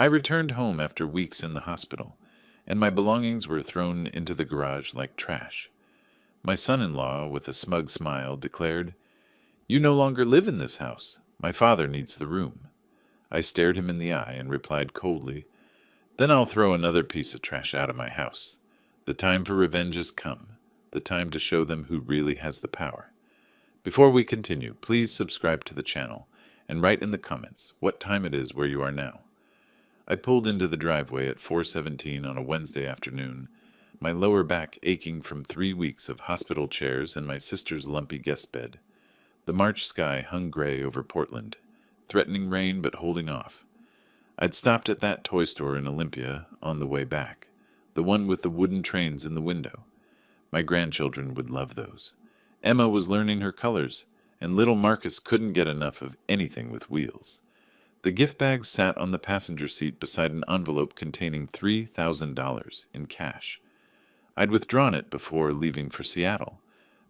I returned home after weeks in the hospital, and my belongings were thrown into the garage like trash. My son-in-law, with a smug smile, declared, "You no longer live in this house. My father needs the room." I stared him in the eye and replied coldly, "Then I'll throw another piece of trash out of my house. The time for revenge has come, the time to show them who really has the power." Before we continue, please subscribe to the channel and write in the comments what time it is where you are now. I pulled into the driveway at 4:17 on a Wednesday afternoon, my lower back aching from 3 weeks of hospital chairs and my sister's lumpy guest bed. The March sky hung gray over Portland, threatening rain but holding off. I'd stopped at that toy store in Olympia on the way back, the one with the wooden trains in the window. My grandchildren would love those. Emma was learning her colors, and little Marcus couldn't get enough of anything with wheels. The gift bag sat on the passenger seat beside an envelope containing $3,000 in cash. I'd withdrawn it before leaving for Seattle,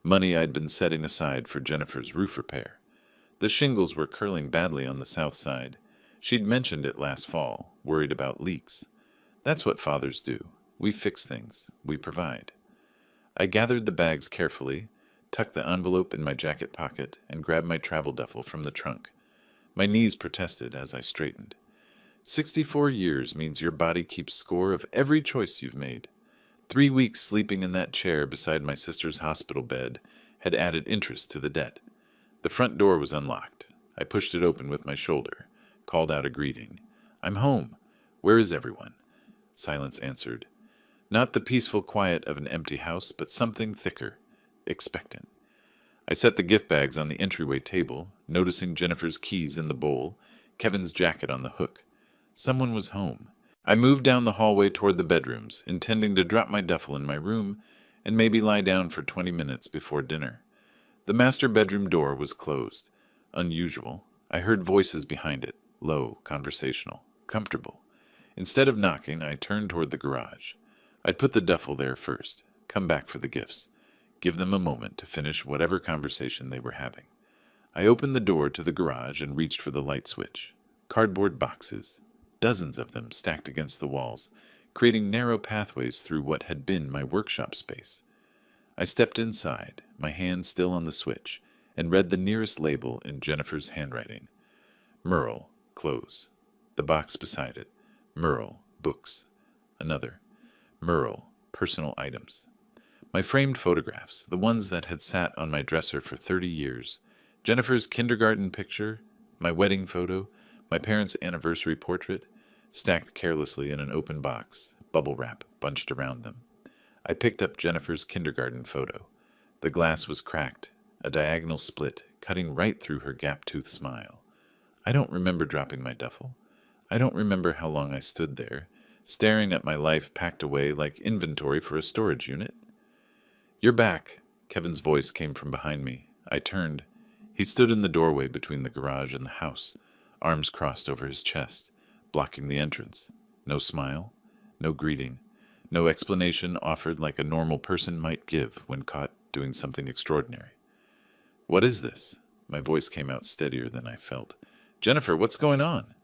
money I'd been setting aside for Jennifer's roof repair. The shingles were curling badly on the south side. She'd mentioned it last fall, worried about leaks. That's what fathers do. We fix things. We provide. I gathered the bags carefully, tucked the envelope in my jacket pocket, and grabbed my travel duffel from the trunk. My knees protested as I straightened. 64 years means your body keeps score of every choice you've made. 3 weeks sleeping in that chair beside my sister's hospital bed had added interest to the debt. The front door was unlocked. I pushed it open with my shoulder, called out a greeting. "I'm home. Where is everyone?" Silence answered. Not the peaceful quiet of an empty house, but something thicker, expectant. I set the gift bags on the entryway table, noticing Jennifer's keys in the bowl, Kevin's jacket on the hook. Someone was home. I moved down the hallway toward the bedrooms, intending to drop my duffel in my room and maybe lie down for 20 minutes before dinner. The master bedroom door was closed. Unusual. I heard voices behind it, low, conversational, comfortable. Instead of knocking, I turned toward the garage. I'd put the duffel there first, come back for the gifts, give them a moment to finish whatever conversation they were having. I opened the door to the garage and reached for the light switch. Cardboard boxes, dozens of them stacked against the walls, creating narrow pathways through what had been my workshop space. I stepped inside, my hand still on the switch, and read the nearest label in Jennifer's handwriting. Merle, clothes. The box beside it. Merle, books. Another. Merle, personal items. My framed photographs, the ones that had sat on my dresser for 30 years. Jennifer's kindergarten picture, my wedding photo, my parents' anniversary portrait, stacked carelessly in an open box, bubble wrap bunched around them. I picked up Jennifer's kindergarten photo. The glass was cracked, a diagonal split, cutting right through her gap-toothed smile. I don't remember dropping my duffel. I don't remember how long I stood there, staring at my life packed away like inventory for a storage unit. "You're back," Kevin's voice came from behind me. I turned. He stood in the doorway between the garage and the house, arms crossed over his chest, blocking the entrance. No smile, no greeting, no explanation offered like a normal person might give when caught doing something extraordinary. "What is this?" My voice came out steadier than I felt. "Jennifer, what's going on?"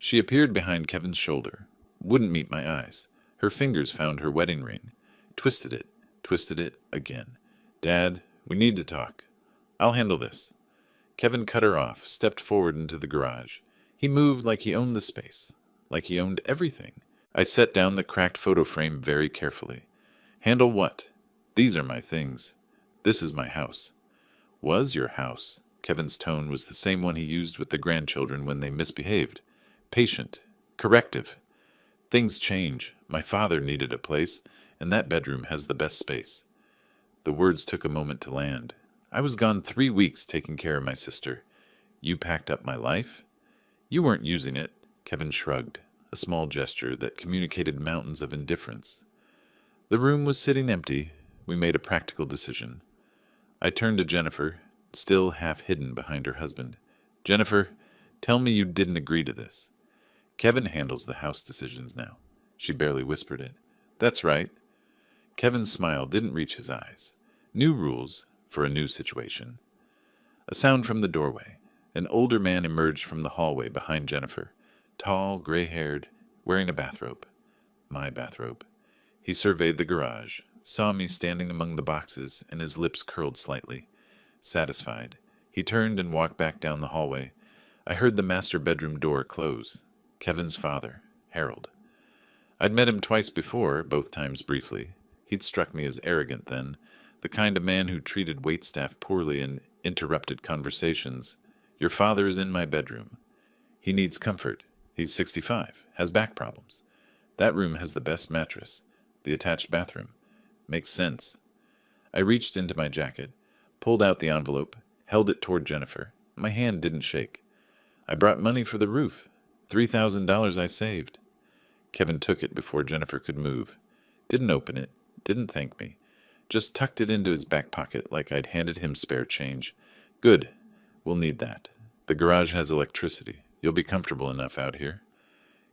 She appeared behind Kevin's shoulder, wouldn't meet my eyes. Her fingers found her wedding ring, twisted it again. "Dad, we need to talk. I'll handle this." Kevin cut her off, stepped forward into the garage. He moved like he owned the space, like he owned everything. I set down the cracked photo frame very carefully. "Handle what? These are my things. This is my house." "Was your house?" Kevin's tone was the same one he used with the grandchildren when they misbehaved. Patient, corrective. "Things change. My father needed a place, and that bedroom has the best space." The words took a moment to land. I was gone 3 weeks taking care of my sister. "You packed up my life?" "You weren't using it." Kevin shrugged, a small gesture that communicated mountains of indifference. The room was sitting empty. We made a practical decision. I turned to Jennifer, still half hidden behind her husband. "Jennifer, tell me you didn't agree to this." "Kevin handles the house decisions now." She barely whispered it. "That's right." Kevin's smile didn't reach his eyes. New rules for a new situation. A sound from the doorway. An older man emerged from the hallway behind Jennifer. Tall, gray-haired, wearing a bathrobe. My bathrobe. He surveyed the garage, saw me standing among the boxes, and his lips curled slightly. Satisfied, he turned and walked back down the hallway. I heard the master bedroom door close. Kevin's father, Harold. I'd met him twice before, both times briefly. He'd struck me as arrogant then, the kind of man who treated waitstaff poorly and interrupted conversations. Your father is in my bedroom. He needs comfort. He's 65, has back problems. That room has the best mattress. The attached bathroom. Makes sense. I reached into my jacket, pulled out the envelope, held it toward Jennifer. My hand didn't shake. I brought money for the roof. $3,000 I saved. Kevin took it before Jennifer could move. Didn't open it. Didn't thank me. Just tucked it into his back pocket like I'd handed him spare change. Good. We'll need that. The garage has electricity. You'll be comfortable enough out here.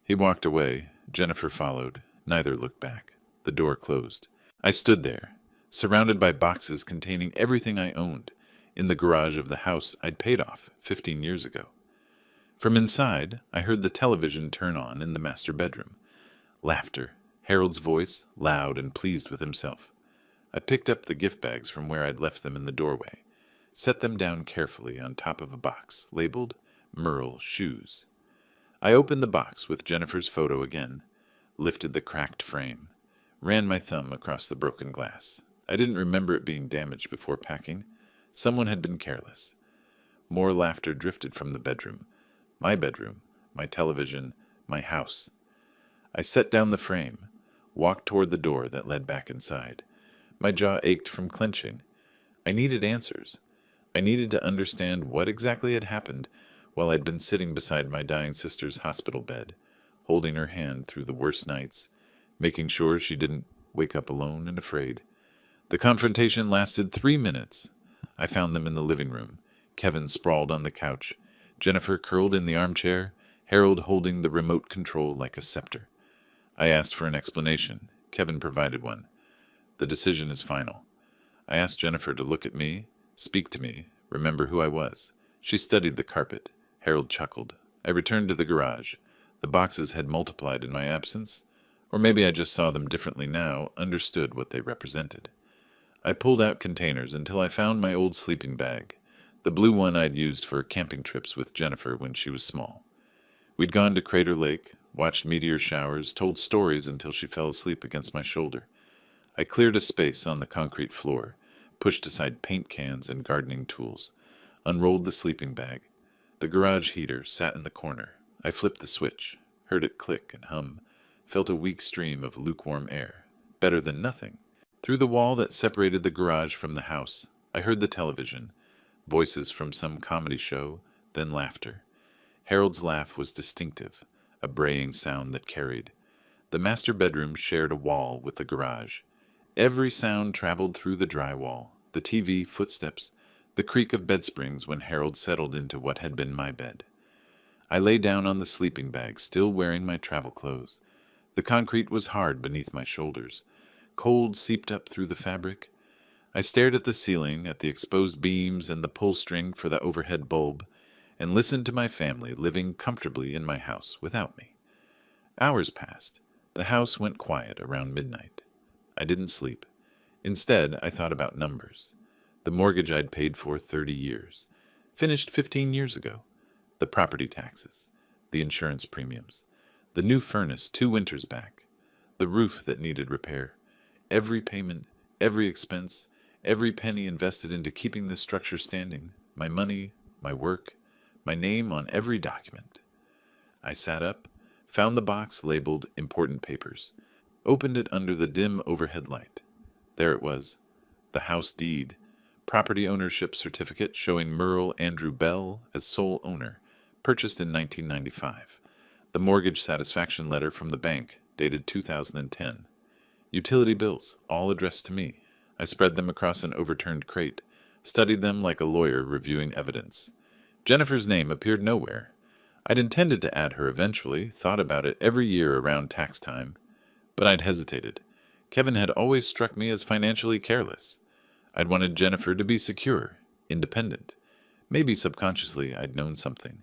He walked away. Jennifer followed. Neither looked back. The door closed. I stood there, surrounded by boxes containing everything I owned, in the garage of the house I'd paid off 15 years ago. From inside, I heard the television turn on in the master bedroom. Laughter. Harold's voice, loud and pleased with himself. I picked up the gift bags from where I'd left them in the doorway, set them down carefully on top of a box labeled Merle Shoes. I opened the box with Jennifer's photo again, lifted the cracked frame, ran my thumb across the broken glass. I didn't remember it being damaged before packing. Someone had been careless. More laughter drifted from the bedroom, my television, my house. I set down the frame, walked toward the door that led back inside. My jaw ached from clenching. I needed answers. I needed to understand what exactly had happened while I'd been sitting beside my dying sister's hospital bed, holding her hand through the worst nights, making sure she didn't wake up alone and afraid. The confrontation lasted 3 minutes. I found them in the living room. Kevin sprawled on the couch, Jennifer curled in the armchair, Harold holding the remote control like a scepter. I asked for an explanation. Kevin provided one. The decision is final. I asked Jennifer to look at me, speak to me, remember who I was. She studied the carpet. Harold chuckled. I returned to the garage. The boxes had multiplied in my absence, or maybe I just saw them differently now, understood what they represented. I pulled out containers until I found my old sleeping bag, the blue one I'd used for camping trips with Jennifer when she was small. We'd gone to Crater Lake, watched meteor showers, told stories until she fell asleep against my shoulder. I cleared a space on the concrete floor, pushed aside paint cans and gardening tools, unrolled the sleeping bag. The garage heater sat in the corner. I flipped the switch, heard it click and hum, felt a weak stream of lukewarm air. Better than nothing. Through the wall that separated the garage from the house, I heard the television, voices from some comedy show, then laughter. Harold's laugh was distinctive, a braying sound that carried. The master bedroom shared a wall with the garage. Every sound traveled through the drywall, the TV, footsteps, the creak of bed springs when Harold settled into what had been my bed. I lay down on the sleeping bag, still wearing my travel clothes. The concrete was hard beneath my shoulders. Cold seeped up through the fabric. I stared at the ceiling, at the exposed beams and the pull string for the overhead bulb, and listened to my family living comfortably in my house without me. Hours passed. The house went quiet around midnight. I didn't sleep. Instead, I thought about numbers. The mortgage I'd paid for 30 years. Finished 15 years ago. The property taxes. The insurance premiums. The new furnace 2 winters back. The roof that needed repair. Every payment, every expense, every penny invested into keeping this structure standing. My money, my work, my name on every document. I sat up, found the box labeled Important Papers, opened it under the dim overhead light. There it was, the house deed, property ownership certificate showing Merle Andrew Bell as sole owner, purchased in 1995. The mortgage satisfaction letter from the bank, dated 2010. Utility bills, all addressed to me. I spread them across an overturned crate, studied them like a lawyer reviewing evidence. Jennifer's name appeared nowhere. I'd intended to add her eventually, thought about it every year around tax time. But I'd hesitated. Kevin had always struck me as financially careless. I'd wanted Jennifer to be secure, independent. Maybe subconsciously I'd known something.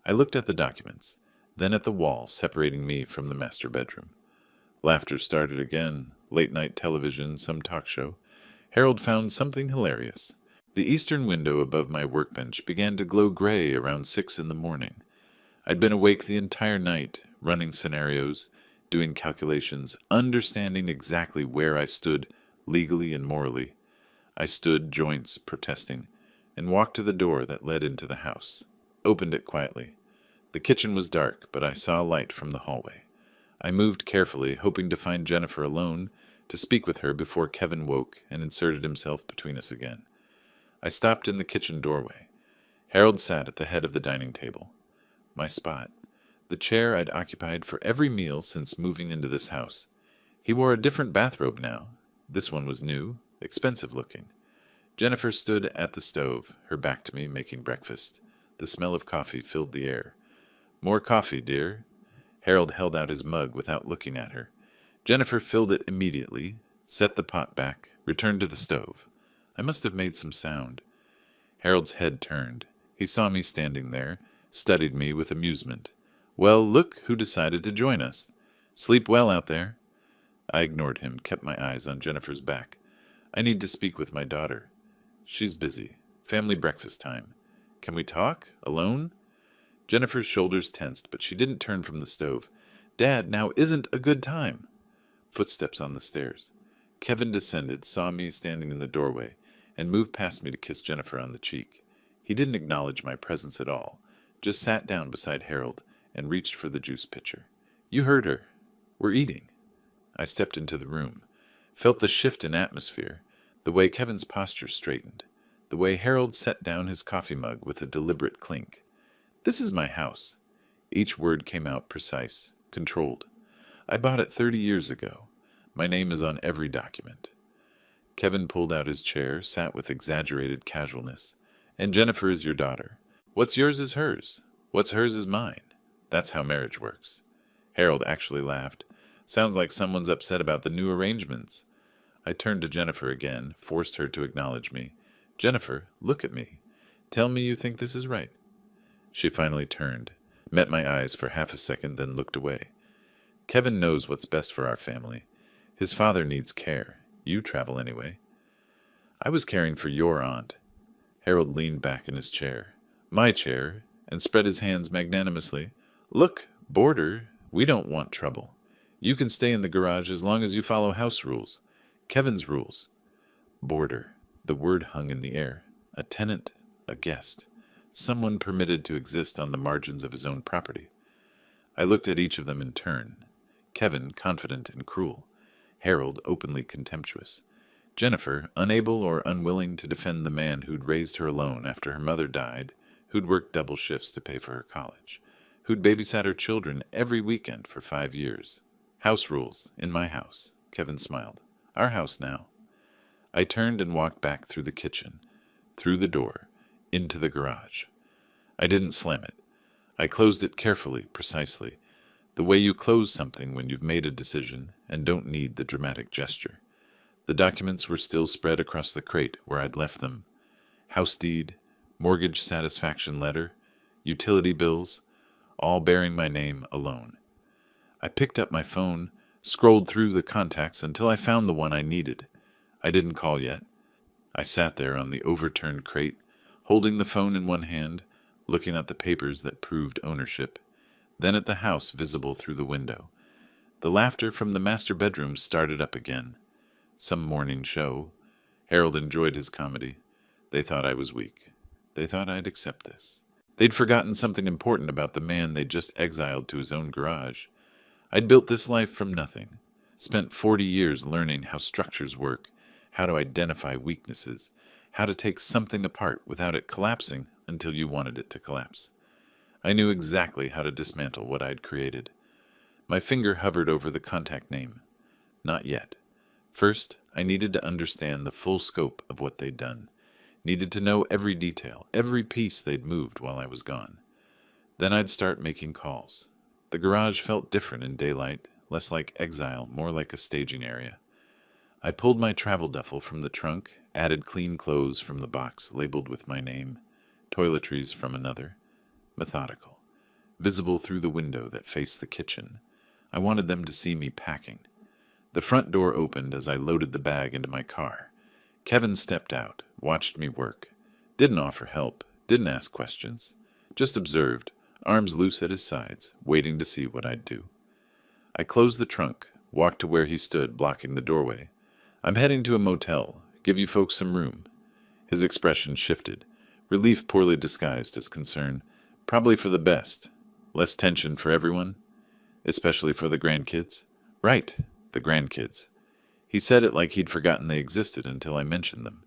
I looked at the documents. then at the wall separating me from the master bedroom. Laughter started again, late-night television, some talk show. Harold found something hilarious. The eastern window above my workbench began to glow gray around 6 in the morning. I'd been awake the entire night, running scenarios, doing calculations, understanding exactly where I stood legally and morally. I stood, joints, protesting, and walked to the door that led into the house. Opened it quietly. The kitchen was dark, but I saw light from the hallway. I moved carefully, hoping to find Jennifer alone, to speak with her before Kevin woke and inserted himself between us again. I stopped in the kitchen doorway. Harold sat at the head of the dining table. My spot. The chair I'd occupied for every meal since moving into this house. He wore a different bathrobe now. This one was new, expensive looking. Jennifer stood at the stove, her back to me, making breakfast. The smell of coffee filled the air. "More coffee, dear." Harold held out his mug without looking at her. Jennifer filled it immediately, set the pot back, returned to the stove. I must have made some sound. Harold's head turned. He saw me standing there, studied me with amusement. "Well, look who decided to join us. Sleep well out there." I ignored him, kept my eyes on Jennifer's back. "I need to speak with my daughter. She's busy. Family breakfast time. Can we talk? Alone?" Jennifer's shoulders tensed, but she didn't turn from the stove. "Dad, now isn't a good time." Footsteps on the stairs. Kevin descended, saw me standing in the doorway, and moved past me to kiss Jennifer on the cheek. He didn't acknowledge my presence at all, just sat down beside Harold and reached for the juice pitcher. "You heard her. We're eating." I stepped into the room, felt the shift in atmosphere, the way Kevin's posture straightened, the way Harold set down his coffee mug with a deliberate clink. "This is my house." Each word came out precise, controlled. "I bought it 30 years ago. My name is on every document." Kevin pulled out his chair, sat with exaggerated casualness. "And Jennifer is your daughter. What's yours is hers. What's hers is mine. That's how marriage works." Harold actually laughed. "Sounds like someone's upset about the new arrangements." I turned to Jennifer again, forced her to acknowledge me. "Jennifer, look at me. Tell me you think this is right." She finally turned, met my eyes for half a second, then looked away. "Kevin knows what's best for our family. His father needs care. You travel anyway." "I was caring for your aunt." Harold leaned back in his chair. My chair, and spread his hands magnanimously. "Look, boarder, we don't want trouble. You can stay in the garage as long as you follow house rules. Kevin's rules." Boarder. The word hung in the air. A tenant, a guest. Someone permitted to exist on the margins of his own property. I looked at each of them in turn. Kevin, confident and cruel. Harold, openly contemptuous. Jennifer, unable or unwilling to defend the man who'd raised her alone after her mother died, who'd worked double shifts to pay for her college, who'd babysat her children every weekend for 5 years. "House rules, in my house." Kevin smiled. "Our house now." I turned and walked back through the kitchen, through the door, into the garage. I didn't slam it. I closed it carefully, precisely, the way you close something when you've made a decision and don't need the dramatic gesture. The documents were still spread across the crate where I'd left them. House deed, mortgage satisfaction letter, utility bills, all bearing my name alone. I picked up my phone, scrolled through the contacts until I found the one I needed. I didn't call yet. I sat there on the overturned crate, holding the phone in one hand, looking at the papers that proved ownership, then at the house visible through the window. The laughter from the master bedroom started up again. Some morning show. Harold enjoyed his comedy. They thought I was weak. They thought I'd accept this. They'd forgotten something important about the man they'd just exiled to his own garage. I'd built this life from nothing, spent 40 years learning how structures work, how to identify weaknesses, how to take something apart without it collapsing until you wanted it to collapse. I knew exactly how to dismantle what I'd created. My finger hovered over the contact name. Not yet. First, I needed to understand the full scope of what they'd done. Needed to know every detail, every piece they'd moved while I was gone. Then I'd start making calls. The garage felt different in daylight, less like exile, more like a staging area. I pulled my travel duffel from the trunk, added clean clothes from the box labeled with my name, toiletries from another. Methodical. visible through the window that faced the kitchen. I wanted them to see me packing. The front door opened as I loaded the bag into my car. Kevin stepped out, watched me work. Didn't offer help, didn't ask questions. Just observed, arms loose at his sides, waiting to see what I'd do. I closed the trunk, walked to where he stood, blocking the doorway. "I'm heading to a motel. Give you folks some room." His expression shifted, relief poorly disguised as concern. "Probably for the best. Less tension for everyone. Especially for the grandkids." "Right, the grandkids." He said it like he'd forgotten they existed until I mentioned them.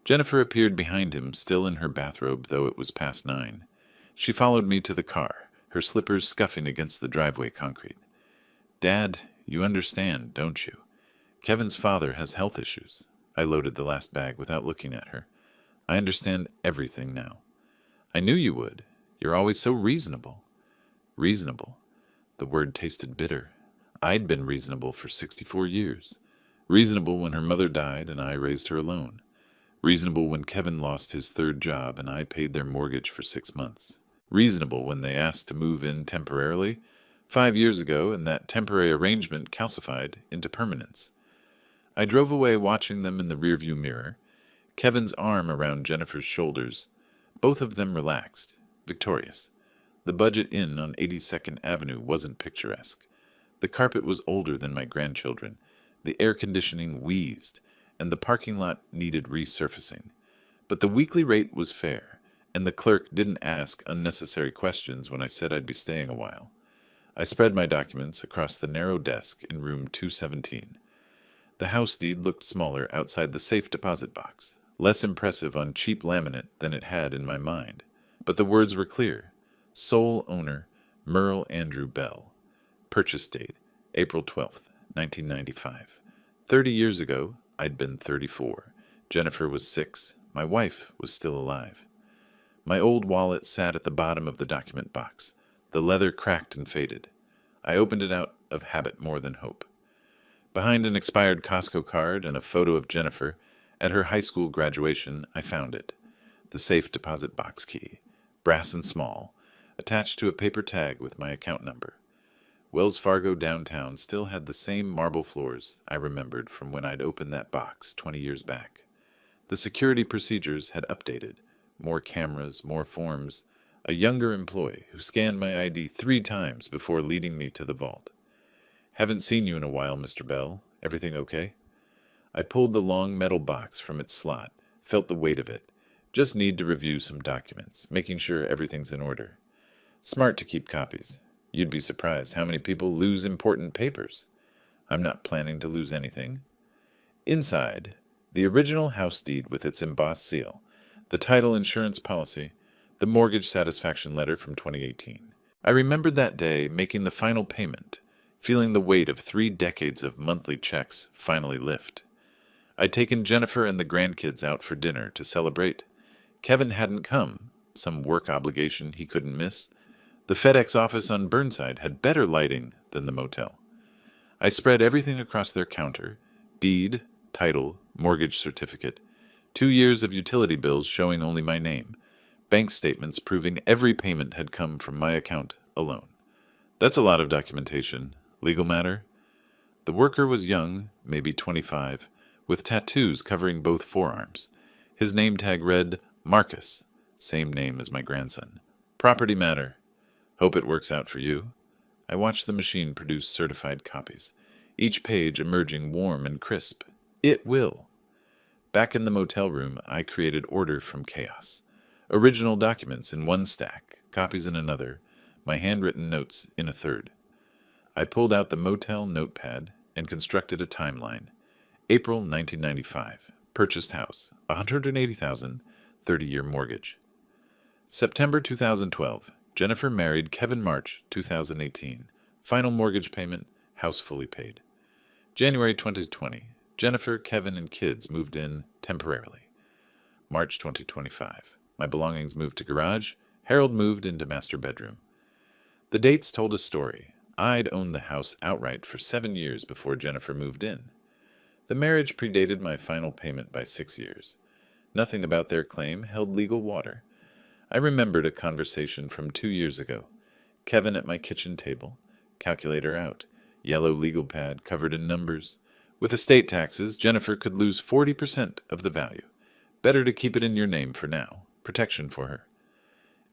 Jennifer appeared behind him, still in her bathrobe, though it was past 9. She followed me to the car, her slippers scuffing against the driveway concrete. "Dad, you understand, don't you? Kevin's father has health issues." I loaded the last bag without looking at her. "I understand everything now." "I knew you would. You're always so reasonable." Reasonable? The word tasted bitter. I'd been reasonable for 64 years. Reasonable when her mother died and I raised her alone. Reasonable when Kevin lost his 3rd job and I paid their mortgage for 6 months. Reasonable when they asked to move in temporarily 5 years ago and that temporary arrangement calcified into permanence. I drove away watching them in the rearview mirror, Kevin's arm around Jennifer's shoulders, both of them relaxed, victorious. The Budget Inn on 82nd Avenue wasn't picturesque. The carpet was older than my grandchildren, the air conditioning wheezed, and the parking lot needed resurfacing. But the weekly rate was fair, and the clerk didn't ask unnecessary questions when I said I'd be staying a while. I spread my documents across the narrow desk in room 217. The house deed looked smaller outside the safe deposit box, less impressive on cheap laminate than it had in my mind. But the words were clear. Sole owner, Merle Andrew Bell. Purchase date, April 12th, 1995. 30 years ago, I'd been 34. Jennifer was 6. My wife was still alive. My old wallet sat at the bottom of the document box. The leather cracked and faded. I opened it out of habit more than hope. Behind an expired Costco card and a photo of Jennifer, at her high school graduation, I found it. The safe deposit box key, brass and small, attached to a paper tag with my account number. Wells Fargo downtown still had the same marble floors I remembered from when I'd opened that box 20 years back. The security procedures had updated. More cameras, more forms. A younger employee who scanned my ID 3 times before leading me to the vault. "Haven't seen you in a while, Mr. Bell. Everything okay?" I pulled the long metal box from its slot, felt the weight of it. Just need to review some documents, making sure everything's in order. Smart to keep copies. You'd be surprised how many people lose important papers. I'm not planning to lose anything. Inside, the original house deed with its embossed seal, the title insurance policy, the mortgage satisfaction letter from 2018. I remembered that day making the final payment, feeling the weight of 3 decades of monthly checks finally lift. I'd taken Jennifer and the grandkids out for dinner to celebrate. Kevin hadn't come, some work obligation he couldn't miss. The FedEx office on Burnside had better lighting than the motel. I spread everything across their counter: deed, title, mortgage certificate, 2 years of utility bills showing only my name, bank statements proving every payment had come from my account alone. That's a lot of documentation. Legal matter? The worker was young, maybe 25, with tattoos covering both forearms. His name tag read Marcus, same name as my grandson. Property matter. Hope it works out for you. I watched the machine produce certified copies, each page emerging warm and crisp. It will. Back in the motel room, I created order from chaos. Original documents in one stack, copies in another, my handwritten notes in a third. I pulled out the motel notepad and constructed a timeline. April 1995. Purchased house. $180,000, 30-year mortgage. September 2012. Jennifer married Kevin March 2018. Final mortgage payment. House fully paid. January 2020. Jennifer, Kevin, and kids moved in temporarily. March 2025. My belongings moved to garage. Harold moved into master bedroom. The dates told a story. I'd owned the house outright for 7 years before Jennifer moved in. The marriage predated my final payment by 6 years. Nothing about their claim held legal water. I remembered a conversation from 2 years ago. Kevin at my kitchen table, calculator out, yellow legal pad covered in numbers. With estate taxes, Jennifer could lose 40% of the value. Better to keep it in your name for now. Protection for her.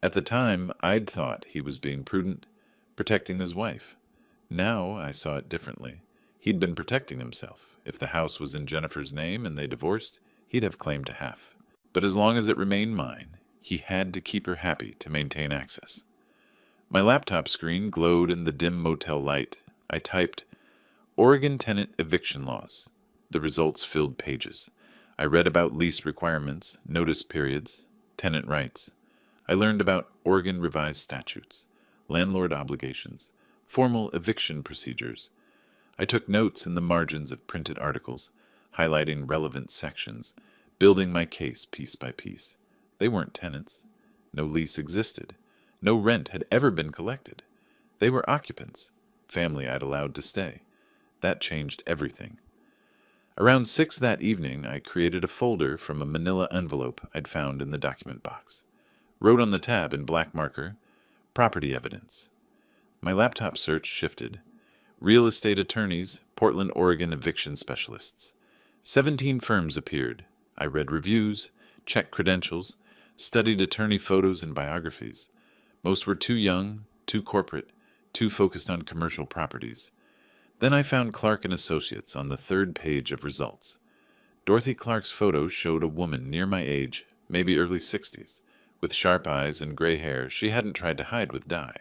At the time, I'd thought he was being prudent, protecting his wife. Now I saw it differently. He'd been protecting himself. If the house was in Jennifer's name and they divorced, he'd have claim to half. But as long as it remained mine, he had to keep her happy to maintain access. My laptop screen glowed in the dim motel light. I typed, Oregon tenant eviction laws. The results filled pages. I read about lease requirements, notice periods, tenant rights. I learned about Oregon revised statutes, landlord obligations, formal eviction procedures. I took notes in the margins of printed articles, highlighting relevant sections, building my case piece by piece. They weren't tenants. No lease existed. No rent had ever been collected. They were occupants, family I'd allowed to stay. That changed everything. Around 6 that evening, I created a folder from a manila envelope I'd found in the document box. Wrote on the tab in black marker, property evidence. My laptop search shifted. Real estate attorneys, Portland, Oregon eviction specialists. 17 firms appeared. I read reviews, checked credentials, studied attorney photos and biographies. Most were too young, too corporate, too focused on commercial properties. Then I found Clark and Associates on the 3rd page of results. Dorothy Clark's photo showed a woman near my age, maybe early 60s, with sharp eyes and gray hair she hadn't tried to hide with dye.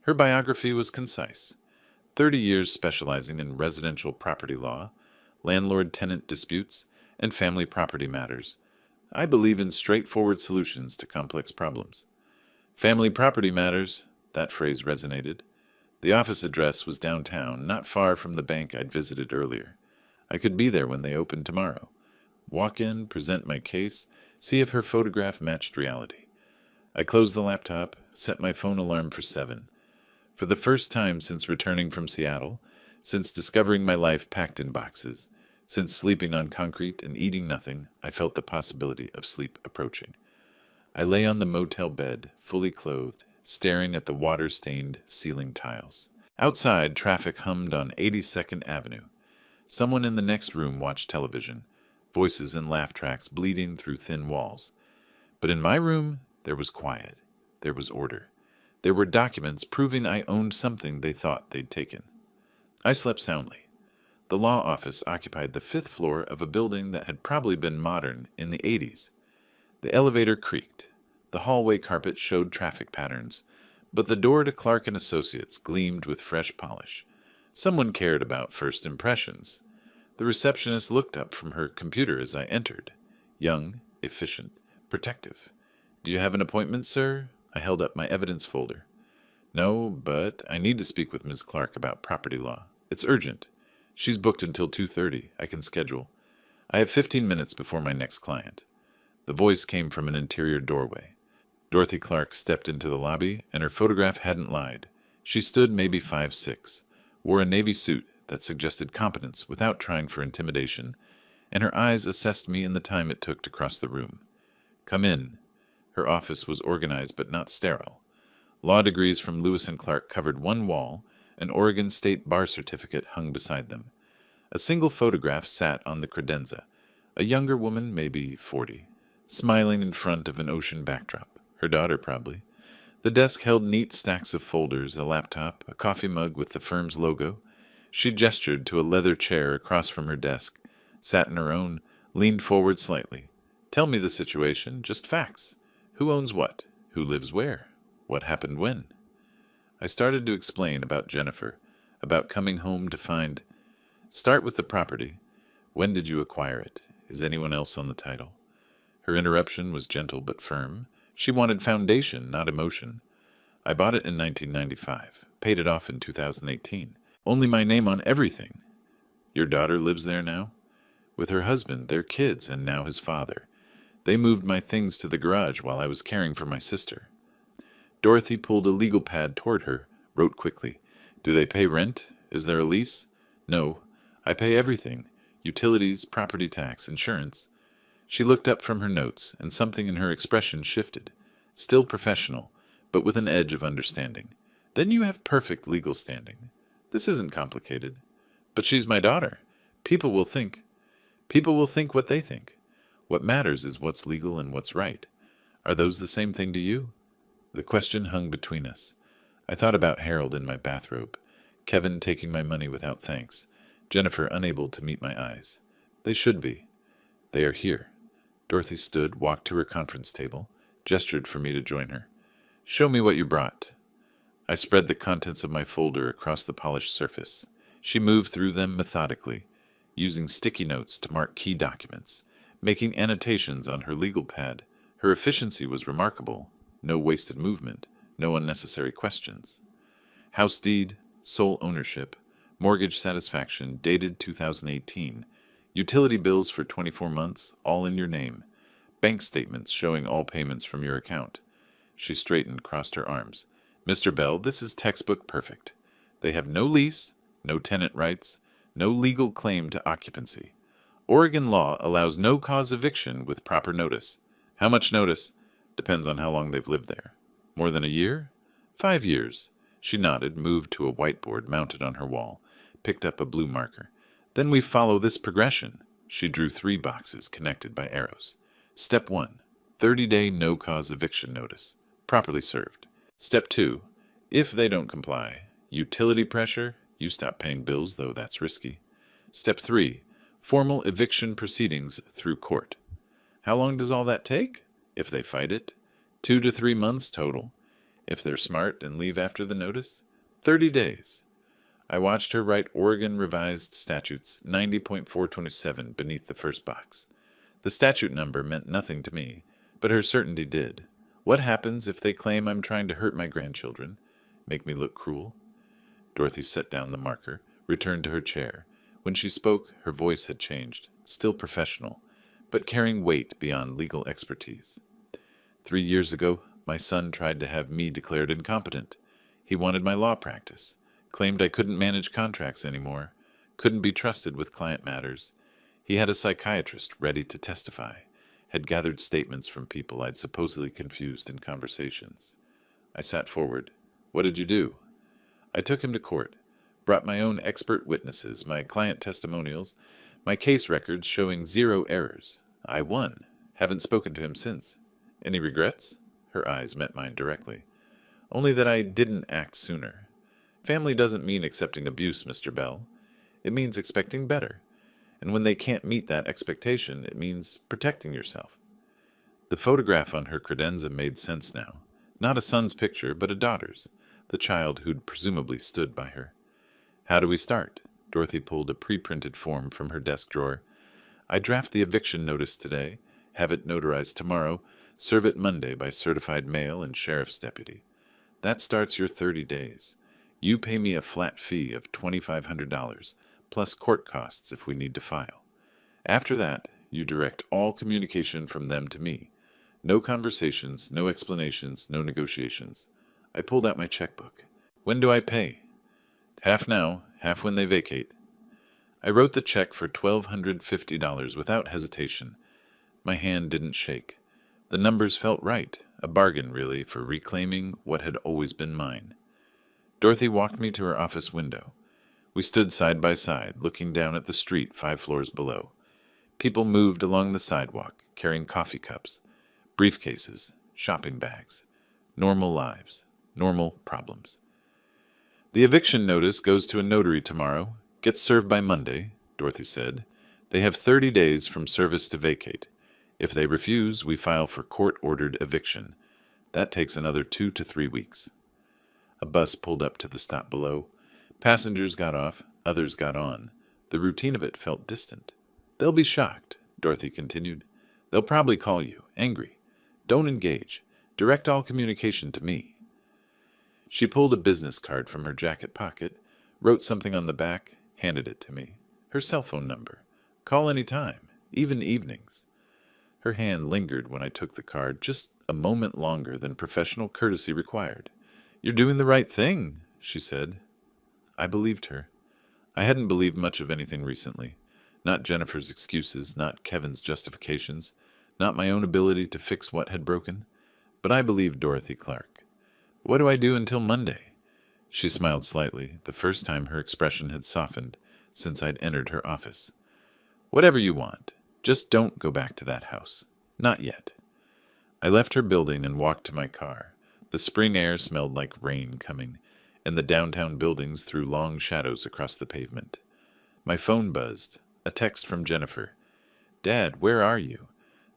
Her biography was concise. 30 years specializing in residential property law, landlord-tenant disputes, and family property matters. I believe in straightforward solutions to complex problems. Family property matters, that phrase resonated. The office address was downtown, not far from the bank I'd visited earlier. I could be there when they opened tomorrow. Walk in, present my case, see if her photograph matched reality. I closed the laptop, set my phone alarm for 7. For the first time since returning from Seattle, since discovering my life packed in boxes, since sleeping on concrete and eating nothing, I felt the possibility of sleep approaching. I lay on the motel bed, fully clothed, staring at the water-stained ceiling tiles. Outside, traffic hummed on 82nd Avenue. Someone in the next room watched television, voices and laugh tracks bleeding through thin walls. But in my room, there was quiet. There was order. There were documents proving I owned something they thought they'd taken. I slept soundly. The law office occupied the 5th floor of a building that had probably been modern in the 80s. The elevator creaked. The hallway carpet showed traffic patterns, but the door to Clark and Associates gleamed with fresh polish. Someone cared about first impressions. The receptionist looked up from her computer as I entered. Young, efficient, protective. "Do you have an appointment, sir?" I held up my evidence folder. "No, but I need to speak with Ms. Clark about property law. It's urgent. She's booked until 2:30. I can schedule. I have 15 minutes before my next client." The voice came from an interior doorway. Dorothy Clark stepped into the lobby, and her photograph hadn't lied. She stood maybe 5'6", wore a navy suit that suggested competence without trying for intimidation, and her eyes assessed me in the time it took to cross the room. "Come in." Her office was organized but not sterile. Law degrees from Lewis and Clark covered one wall, an Oregon State bar certificate hung beside them. A single photograph sat on the credenza, a younger woman, maybe 40, smiling in front of an ocean backdrop. Her daughter, probably. The desk held neat stacks of folders, a laptop, a coffee mug with the firm's logo. She gestured to a leather chair across from her desk, sat in her own, leaned forward slightly. "Tell me the situation, just facts. Who owns what? Who lives where? What happened when?" I started to explain about Jennifer, about coming home to find... "Start with the property. When did you acquire it? Is anyone else on the title?" Her interruption was gentle but firm. She wanted foundation, not emotion. "I bought it in 1995, paid it off in 2018. Only my name on everything." "Your daughter lives there now?" "With her husband, their kids, and now his father. They moved my things to the garage while I was caring for my sister." Dorothy pulled a legal pad toward her, wrote quickly. "Do they pay rent? Is there a lease?" "No. I pay everything. Utilities, property tax, insurance." She looked up from her notes, and something in her expression shifted. Still professional, but with an edge of understanding. Then you have perfect legal standing. This isn't complicated. But she's my daughter. People will think. People will think what they think. What matters is what's legal and what's right. Are those the same thing to you? The question hung between us. I thought about Harold in my bathrobe, Kevin taking my money without thanks, Jennifer unable to meet my eyes. They should be. They are here. Dorothy stood, walked to her conference table, gestured for me to join her. Show me what you brought. I spread the contents of my folder across the polished surface. She moved through them methodically, using sticky notes to mark key documents, making annotations on her legal pad. Her efficiency was remarkable. No wasted movement, no unnecessary questions. House deed, sole ownership, mortgage satisfaction, dated 2018. Utility bills for 24 months, all in your name. Bank statements showing all payments from your account. She straightened, crossed her arms. Mr. Bell, this is textbook perfect. They have no lease, no tenant rights, no legal claim to occupancy. Oregon law allows no cause eviction with proper notice. How much notice? Depends on how long they've lived there. More than a year? 5 years. She nodded, moved to a whiteboard mounted on her wall, picked up a blue marker. Then we follow this progression. She drew 3 boxes connected by arrows. Step 1, 30-day no-cause eviction notice, properly served. Step 2, if they don't comply, utility pressure, you stop paying bills, though that's risky. Step 3, formal eviction proceedings through court. How long does all that take? If they fight it, 2 to 3 months total. If they're smart and leave after the notice, 30 days. I watched her write Oregon Revised Statutes 90.427 beneath the first box. The statute number meant nothing to me, but her certainty did. What happens if they claim I'm trying to hurt my grandchildren? Make me look cruel? Dorothy set down the marker, returned to her chair. When she spoke, her voice had changed, still professional, but carrying weight beyond legal expertise. 3 years ago, my son tried to have me declared incompetent. He wanted my law practice, claimed I couldn't manage contracts anymore, couldn't be trusted with client matters. He had a psychiatrist ready to testify, had gathered statements from people I'd supposedly confused in conversations. I sat forward. What did you do? I took him to court, brought my own expert witnesses, my client testimonials, my case records showing 0 errors. I won. Haven't spoken to him since. Any regrets? Her eyes met mine directly. Only that I didn't act sooner. Family doesn't mean accepting abuse, Mr. Bell. It means expecting better. And when they can't meet that expectation, it means protecting yourself. The photograph on her credenza made sense now. Not a son's picture, but a daughter's, the child who'd presumably stood by her. How do we start? Dorothy pulled a pre-printed form from her desk drawer. I draft the eviction notice today, have it notarized tomorrow, serve it Monday by certified mail and sheriff's deputy. That starts your 30 days. You pay me a flat fee of $2,500, plus court costs if we need to file. After that, you direct all communication from them to me. No conversations, no explanations, no negotiations. I pulled out my checkbook. When do I pay? Half now, half when they vacate. I wrote the check for $1,250 without hesitation. My hand didn't shake. The numbers felt right, a bargain, really, for reclaiming what had always been mine. Dorothy walked me to her office window. We stood side by side, looking down at the street 5 floors below. People moved along the sidewalk, carrying coffee cups, briefcases, shopping bags. Normal lives, normal problems. The eviction notice goes to a notary tomorrow, gets served by Monday, Dorothy said. They have 30 days from service to vacate. If they refuse, we file for court-ordered eviction. That takes another 2 to 3 weeks. A bus pulled up to the stop below. Passengers got off, others got on. The routine of it felt distant. They'll be shocked, Dorothy continued. They'll probably call you, angry. Don't engage. Direct all communication to me. She pulled a business card from her jacket pocket, wrote something on the back, handed it to me. Her cell phone number. Call any time, even evenings. Her hand lingered when I took the card, just a moment longer than professional courtesy required. You're doing the right thing, she said. I believed her. I hadn't believed much of anything recently. Not Jennifer's excuses, not Kevin's justifications, not my own ability to fix what had broken. But I believed Dorothy Clark. What do I do until Monday? She smiled slightly, the first time her expression had softened since I'd entered her office. Whatever you want. Just don't go back to that house. Not yet. I left her building and walked to my car. The spring air smelled like rain coming, and the downtown buildings threw long shadows across the pavement. My phone buzzed. A text from Jennifer. "Dad, where are you?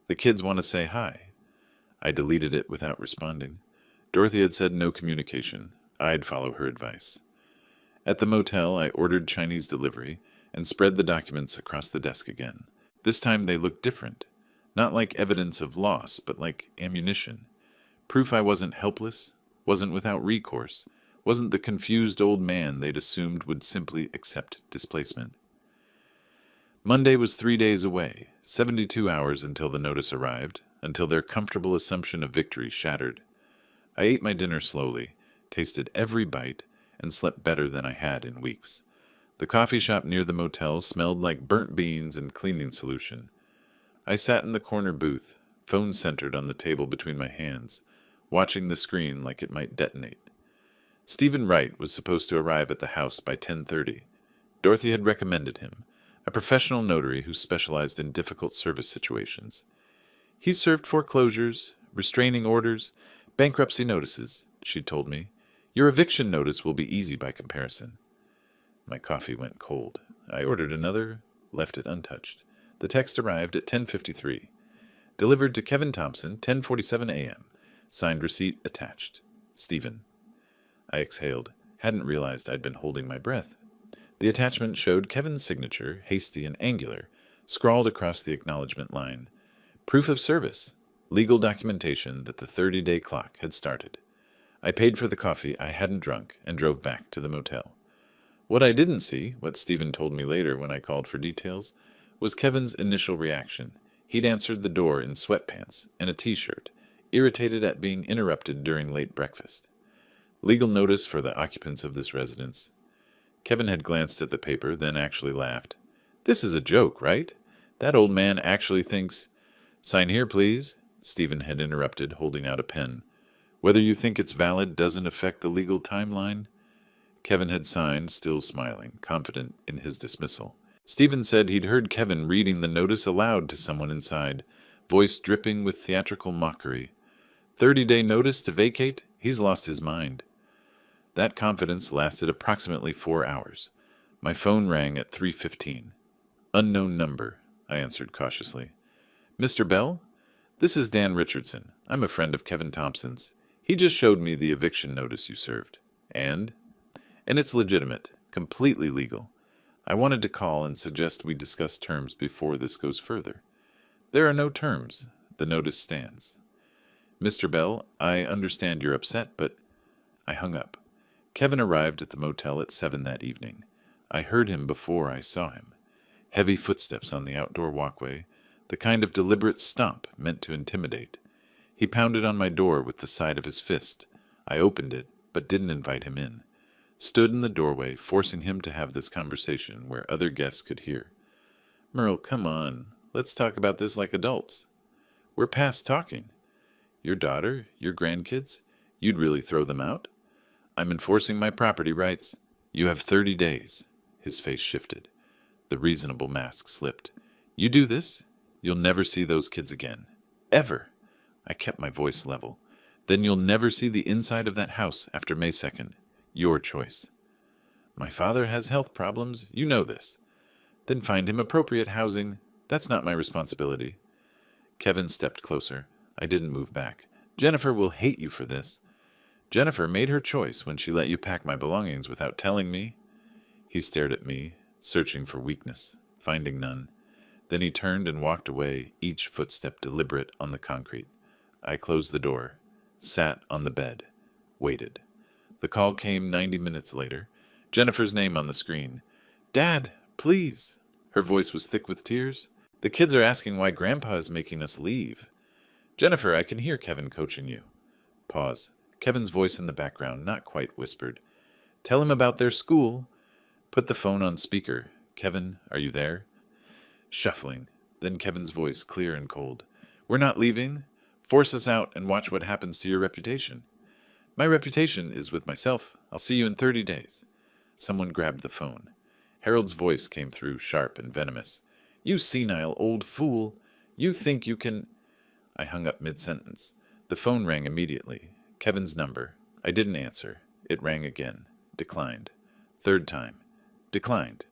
The kids want to say hi." I deleted it without responding. Dorothy had said no communication. I'd follow her advice. At the motel, I ordered Chinese delivery and spread the documents across the desk again. This time they looked different. Not like evidence of loss, but like ammunition. Proof I wasn't helpless, wasn't without recourse, wasn't the confused old man they'd assumed would simply accept displacement. Monday was 3 days away, 72 hours until the notice arrived, until their comfortable assumption of victory shattered. I ate my dinner slowly, tasted every bite, and slept better than I had in weeks. The coffee shop near the motel smelled like burnt beans and cleaning solution. I sat in the corner booth, phone centered on the table between my hands, watching the screen like it might detonate. Stephen Wright was supposed to arrive at the house by 10:30. Dorothy had recommended him, a professional notary who specialized in difficult service situations. "He served foreclosures, restraining orders, bankruptcy notices," she told me. "Your eviction notice will be easy by comparison." My coffee went cold. I ordered another, left it untouched. The text arrived at 10:53. Delivered to Kevin Thompson, 10:47 a.m. Signed receipt attached. Stephen. I exhaled. Hadn't realized I'd been holding my breath. The attachment showed Kevin's signature, hasty and angular, scrawled across the acknowledgement line. Proof of service. Legal documentation that the 30-day clock had started. I paid for the coffee I hadn't drunk and drove back to the motel. What I didn't see, what Stephen told me later when I called for details, was Kevin's initial reaction. He'd answered the door in sweatpants and a t-shirt, irritated at being interrupted during late breakfast. Legal notice for the occupants of this residence. Kevin had glanced at the paper, then actually laughed. "This is a joke, right? That old man actually thinks—" "Sign here, please," Stephen had interrupted, holding out a pen. "Whether you think it's valid doesn't affect the legal timeline." Kevin had signed, still smiling, confident in his dismissal. Stephen said he'd heard Kevin reading the notice aloud to someone inside, voice dripping with theatrical mockery. 30-day notice to vacate? He's lost his mind. That confidence lasted approximately 4 hours. My phone rang at 3:15. "Unknown number," I answered cautiously. "Mr. Bell? This is Dan Richardson. I'm a friend of Kevin Thompson's. He just showed me the eviction notice you served. And it's legitimate, completely legal. I wanted to call and suggest we discuss terms before this goes further." "There are no terms. The notice stands." "Mr. Bell, I understand you're upset, but—" I hung up. Kevin arrived at the motel at 7 that evening. I heard him before I saw him. Heavy footsteps on the outdoor walkway, the kind of deliberate stomp meant to intimidate. He pounded on my door with the side of his fist. I opened it, but didn't invite him in. Stood in the doorway, forcing him to have this conversation where other guests could hear. "Merle, come on. Let's talk about this like adults." "We're past talking." "Your daughter? Your grandkids? You'd really throw them out?" "I'm enforcing my property rights." "You have 30 days. His face shifted. The reasonable mask slipped. "You do this? You'll never see those kids again. Ever." I kept my voice level. "Then you'll never see the inside of that house after May 2nd. Your choice." "My father has health problems. You know this." "Then find him appropriate housing. That's not my responsibility." Kevin stepped closer. I didn't move back. "Jennifer will hate you for this." "Jennifer made her choice when she let you pack my belongings without telling me." He stared at me, searching for weakness, finding none. Then he turned and walked away, each footstep deliberate on the concrete. I closed the door, sat on the bed, waited. The call came 90 minutes later. Jennifer's name on the screen. "Dad, please." Her voice was thick with tears. "The kids are asking why Grandpa is making us leave." "Jennifer, I can hear Kevin coaching you." Pause. Kevin's voice in the background, not quite whispered. "Tell him about their school." Put the phone on speaker. "Kevin, are you there?" Shuffling. Then Kevin's voice, clear and cold. "We're not leaving. Force us out and watch what happens to your reputation." "My reputation is with myself. I'll see you in 30 days. Someone grabbed the phone. Harold's voice came through, sharp and venomous. You senile old fool! You think you can... I hung up mid-sentence. The phone rang immediately. Kevin's number. I didn't answer. It rang again. Declined. Third time. Declined.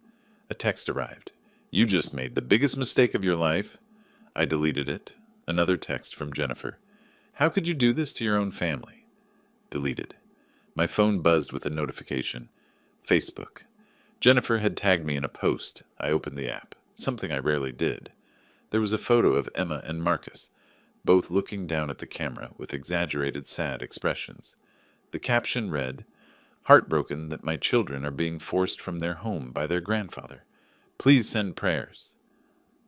A text arrived. You just made the biggest mistake of your life. I deleted it. Another text from Jennifer. How could you do this to your own family? Deleted. My phone buzzed with a notification. Facebook. Jennifer had tagged me in a post. I opened the app, something I rarely did. There was a photo of Emma and Marcus, both looking down at the camera with exaggerated sad expressions. The caption read, Heartbroken that my children are being forced from their home by their grandfather. Please send prayers.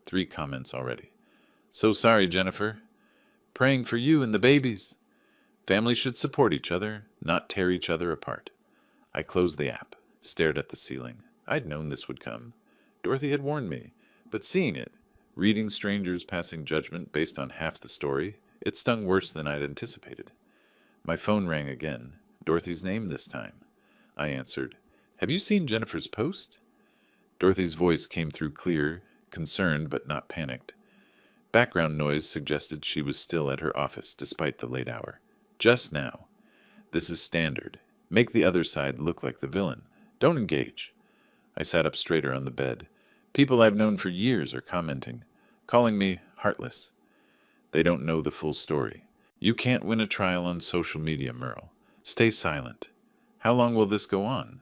3 comments already. So sorry, Jennifer. Praying for you and the babies. Families should support each other, not tear each other apart. I closed the app, stared at the ceiling. I'd known this would come. Dorothy had warned me, but seeing it, reading strangers passing judgment based on half the story, it stung worse than I'd anticipated. My phone rang again, Dorothy's name this time. I answered, Have you seen Jennifer's post? Dorothy's voice came through clear, concerned but not panicked. Background noise suggested she was still at her office despite the late hour. Just now. This is standard. Make the other side look like the villain. Don't engage. I sat up straighter on the bed. People I've known for years are commenting, calling me heartless. They don't know the full story. You can't win a trial on social media, Merle. Stay silent. How long will this go on?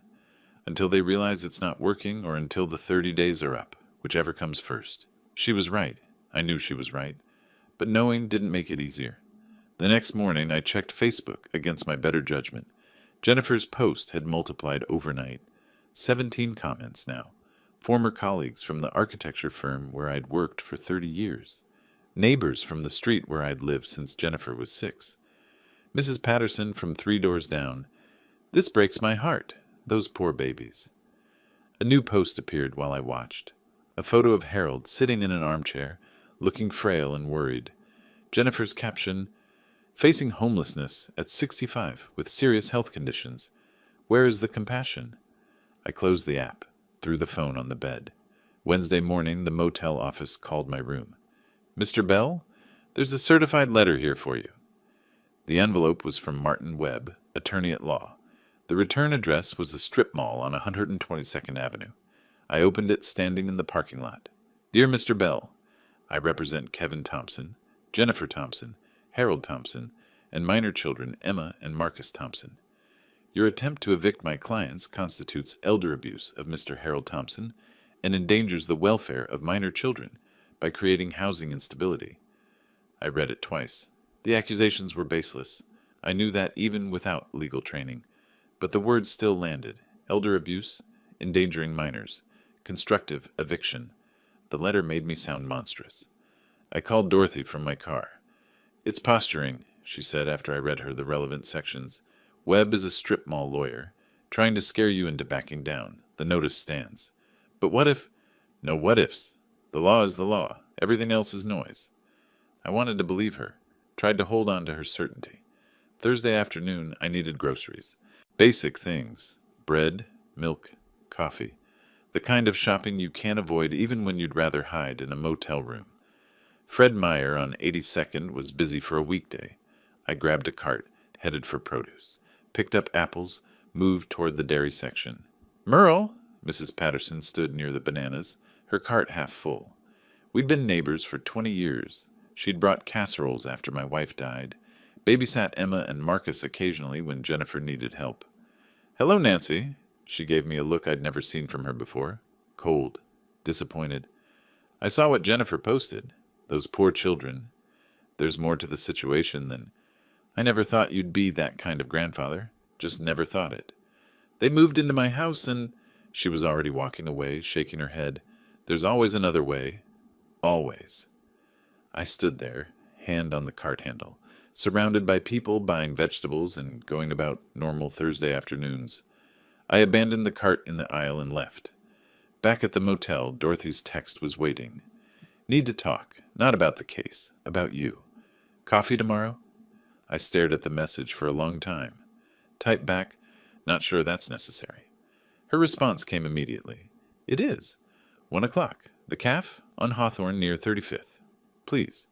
Until they realize it's not working or until the 30 days are up, whichever comes first. She was right. I knew she was right. But knowing didn't make it easier. The next morning, I checked Facebook against my better judgment. Jennifer's post had multiplied overnight. 17 comments now. Former colleagues from the architecture firm where I'd worked for 30 years. Neighbors from the street where I'd lived since Jennifer was 6. Mrs. Patterson from 3 doors down. This breaks my heart. Those poor babies. A new post appeared while I watched. A photo of Harold sitting in an armchair, looking frail and worried. Jennifer's caption, Facing homelessness at 65 with serious health conditions. Where is the compassion? I closed the app, threw the phone on the bed. Wednesday morning, the motel office called my room. Mr. Bell, there's a certified letter here for you. The envelope was from Martin Webb, attorney at law. The return address was a strip mall on 122nd Avenue. I opened it standing in the parking lot. Dear Mr. Bell, I represent Kevin Thompson, Jennifer Thompson, Harold Thompson, and minor children Emma and Marcus Thompson. Your attempt to evict my clients constitutes elder abuse of Mr. Harold Thompson and endangers the welfare of minor children by creating housing instability. I read it twice. The accusations were baseless. I knew that even without legal training. But the words still landed. Elder abuse, endangering minors, constructive eviction. The letter made me sound monstrous. I called Dorothy from my car. It's posturing, she said after I read her the relevant sections. Webb is a strip mall lawyer, trying to scare you into backing down. The notice stands. But what if... No what ifs. The law is the law. Everything else is noise. I wanted to believe her, tried to hold on to her certainty. Thursday afternoon, I needed groceries. Basic things. Bread, milk, coffee. The kind of shopping you can't avoid even when you'd rather hide in a motel room. Fred Meyer on 82nd was busy for a weekday. I grabbed a cart, headed for produce, picked up apples, moved toward the dairy section. Merle, Mrs. Patterson stood near the bananas, her cart half full. We'd been neighbors for 20 years. She'd brought casseroles after my wife died, babysat Emma and Marcus occasionally when Jennifer needed help. Hello, Nancy. She gave me a look I'd never seen from her before. Cold, disappointed. I saw what Jennifer posted. Those poor children. There's more to the situation than... I never thought you'd be that kind of grandfather. Just never thought it. They moved into my house and... She was already walking away, shaking her head. There's always another way. Always. I stood there, hand on the cart handle, surrounded by people buying vegetables and going about normal Thursday afternoons. I abandoned the cart in the aisle and left. Back at the motel, Dorothy's text was waiting. Need to talk, not about the case, about you. Coffee tomorrow? I stared at the message for a long time. Typed back, Not sure that's necessary. Her response came immediately. It is. 1 o'clock. The Calf on Hawthorne near 35th. Please.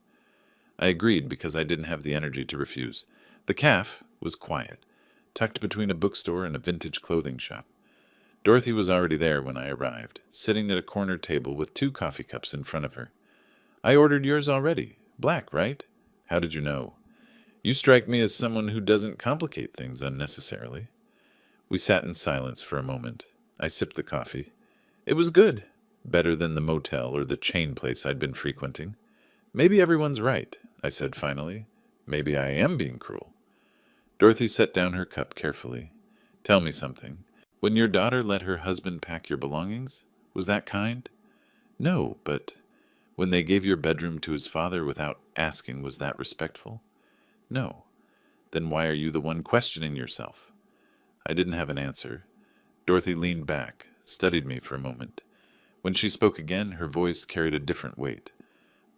I agreed because I didn't have the energy to refuse. The Calf was quiet, tucked between a bookstore and a vintage clothing shop. Dorothy was already there when I arrived, sitting at a corner table with 2 coffee cups in front of her. I ordered yours already. Black, right? How did you know? You strike me as someone who doesn't complicate things unnecessarily. We sat in silence for a moment. I sipped the coffee. It was good. Better than the motel or the chain place I'd been frequenting. Maybe everyone's right, I said finally. Maybe I am being cruel. Dorothy set down her cup carefully. Tell me something. When your daughter let her husband pack your belongings, was that kind? No, but when they gave your bedroom to his father without asking, was that respectful? No. Then why are you the one questioning yourself? I didn't have an answer. Dorothy leaned back, studied me for a moment. When she spoke again, her voice carried a different weight.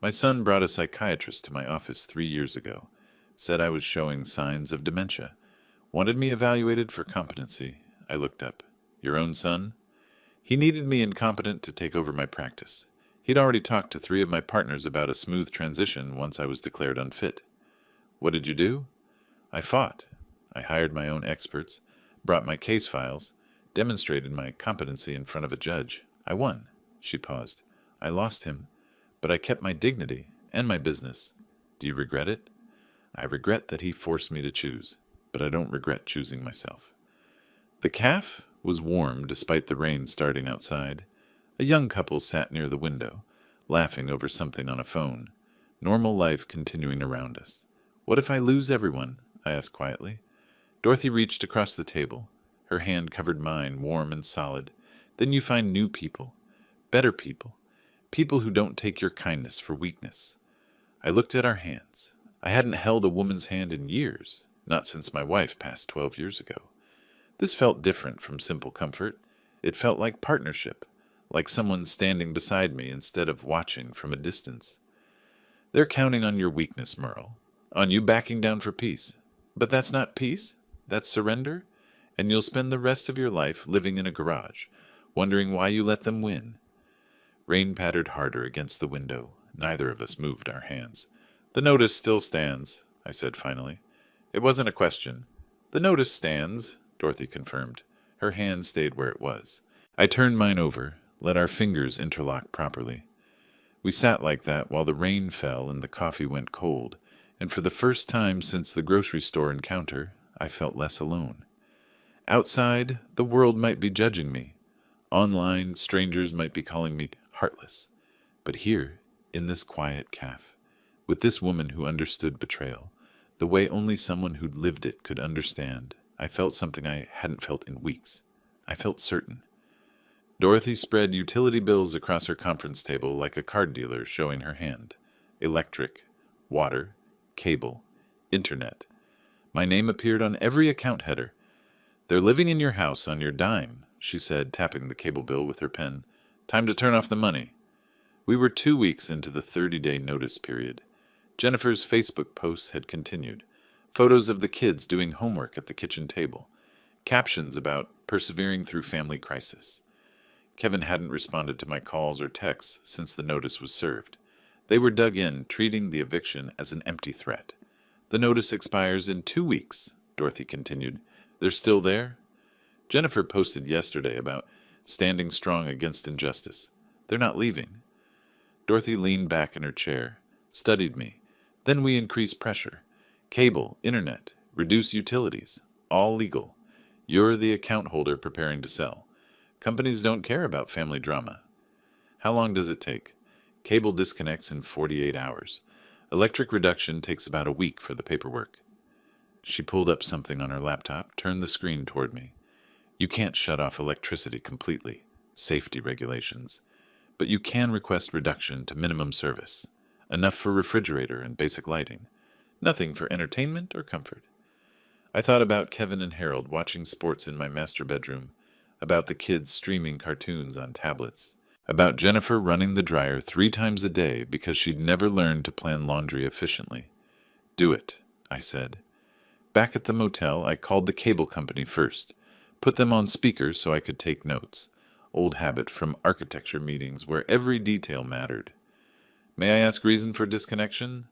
My son brought a psychiatrist to my office 3 years ago. Said I was showing signs of dementia. Wanted me evaluated for competency. I looked up. Your own son? He needed me incompetent to take over my practice. He'd already talked to 3 of my partners about a smooth transition once I was declared unfit. What did you do? I fought. I hired my own experts, brought my case files, demonstrated my competency in front of a judge. I won. She paused. I lost him, but I kept my dignity and my business. Do you regret it? I regret that he forced me to choose, but I don't regret choosing myself. The Calf was warm despite the rain starting outside. A young couple sat near the window, laughing over something on a phone. Normal life continuing around us. What if I lose everyone? I asked quietly. Dorothy reached across the table. Her hand covered mine, warm and solid. Then you find new people. Better people. People who don't take your kindness for weakness. I looked at our hands. I hadn't held a woman's hand in years, not since my wife passed 12 years ago. This felt different from simple comfort. It felt like partnership, like someone standing beside me instead of watching from a distance. They're counting on your weakness, Merle, on you backing down for peace. But that's not peace, that's surrender, and you'll spend the rest of your life living in a garage, wondering why you let them win. Rain pattered harder against the window. Neither of us moved our hands. The notice still stands, I said finally. It wasn't a question. The notice stands, Dorothy confirmed. Her hand stayed where it was. I turned mine over, let our fingers interlock properly. We sat like that while the rain fell and the coffee went cold, and for the first time since the grocery store encounter, I felt less alone. Outside, the world might be judging me. Online, strangers might be calling me heartless. But here, in this quiet calf, with this woman who understood betrayal, the way only someone who'd lived it could understand, I felt something I hadn't felt in weeks. I felt certain. Dorothy spread utility bills across her conference table like a card dealer showing her hand. Electric, water, cable, internet. My name appeared on every account header. They're living in your house on your dime, she said, tapping the cable bill with her pen. Time to turn off the money. We were 2 weeks into the 30-day notice period. Jennifer's Facebook posts had continued. Photos of the kids doing homework at the kitchen table. Captions about persevering through family crisis. Kevin hadn't responded to my calls or texts since the notice was served. They were dug in, treating the eviction as an empty threat. The notice expires in 2 weeks, Dorothy continued. They're still there? Jennifer posted yesterday about standing strong against injustice. They're not leaving. Dorothy leaned back in her chair, studied me. Then we increase pressure. Cable, internet, reduce utilities. All legal. You're the account holder preparing to sell. Companies don't care about family drama. How long does it take? Cable disconnects in 48 hours. Electric reduction takes about a week for the paperwork. She pulled up something on her laptop, turned the screen toward me. You can't shut off electricity completely. Safety regulations. But you can request reduction to minimum service. Enough for refrigerator and basic lighting. Nothing for entertainment or comfort. I thought about Kevin and Harold watching sports in my master bedroom, about the kids streaming cartoons on tablets, about Jennifer running the dryer 3 times a day because she'd never learned to plan laundry efficiently. Do it, I said. Back at the motel, I called the cable company first. Put them on speaker so I could take notes. Old habit from architecture meetings where every detail mattered. May I ask reason for disconnection?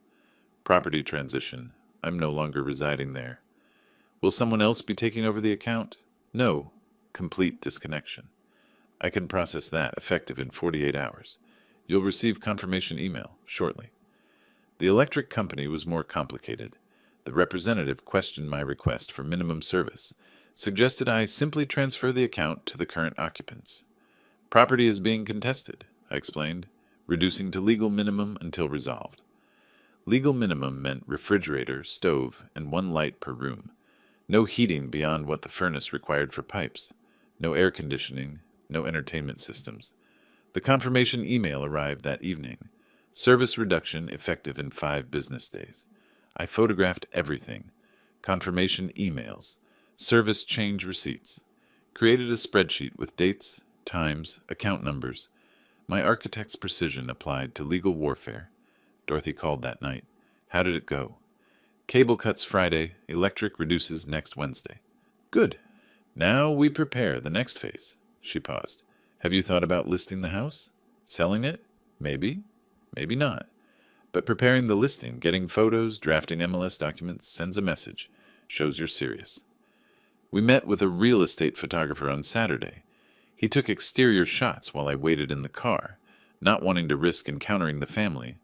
Property transition. I'm no longer residing there. Will someone else be taking over the account? No. Complete disconnection. I can process that, effective in 48 hours. You'll receive confirmation email shortly. The electric company was more complicated. The representative questioned my request for minimum service, suggested I simply transfer the account to the current occupants. Property is being contested, I explained, reducing to legal minimum until resolved. Legal minimum meant refrigerator, stove, and one light per room. No heating beyond what the furnace required for pipes. No air conditioning, no entertainment systems. The confirmation email arrived that evening. Service reduction effective in 5 business days. I photographed everything. Confirmation emails. Service change receipts. Created a spreadsheet with dates, times, account numbers. My architect's precision applied to legal warfare. Dorothy called that night. How did it go? Cable cuts Friday, electric reduces next Wednesday. Good. Now we prepare the next phase. She paused. Have you thought about listing the house? Selling it? Maybe. Maybe not. But preparing the listing, getting photos, drafting MLS documents sends a message. Shows you're serious. We met with a real estate photographer on Saturday. He took exterior shots while I waited in the car, not wanting to risk encountering the family.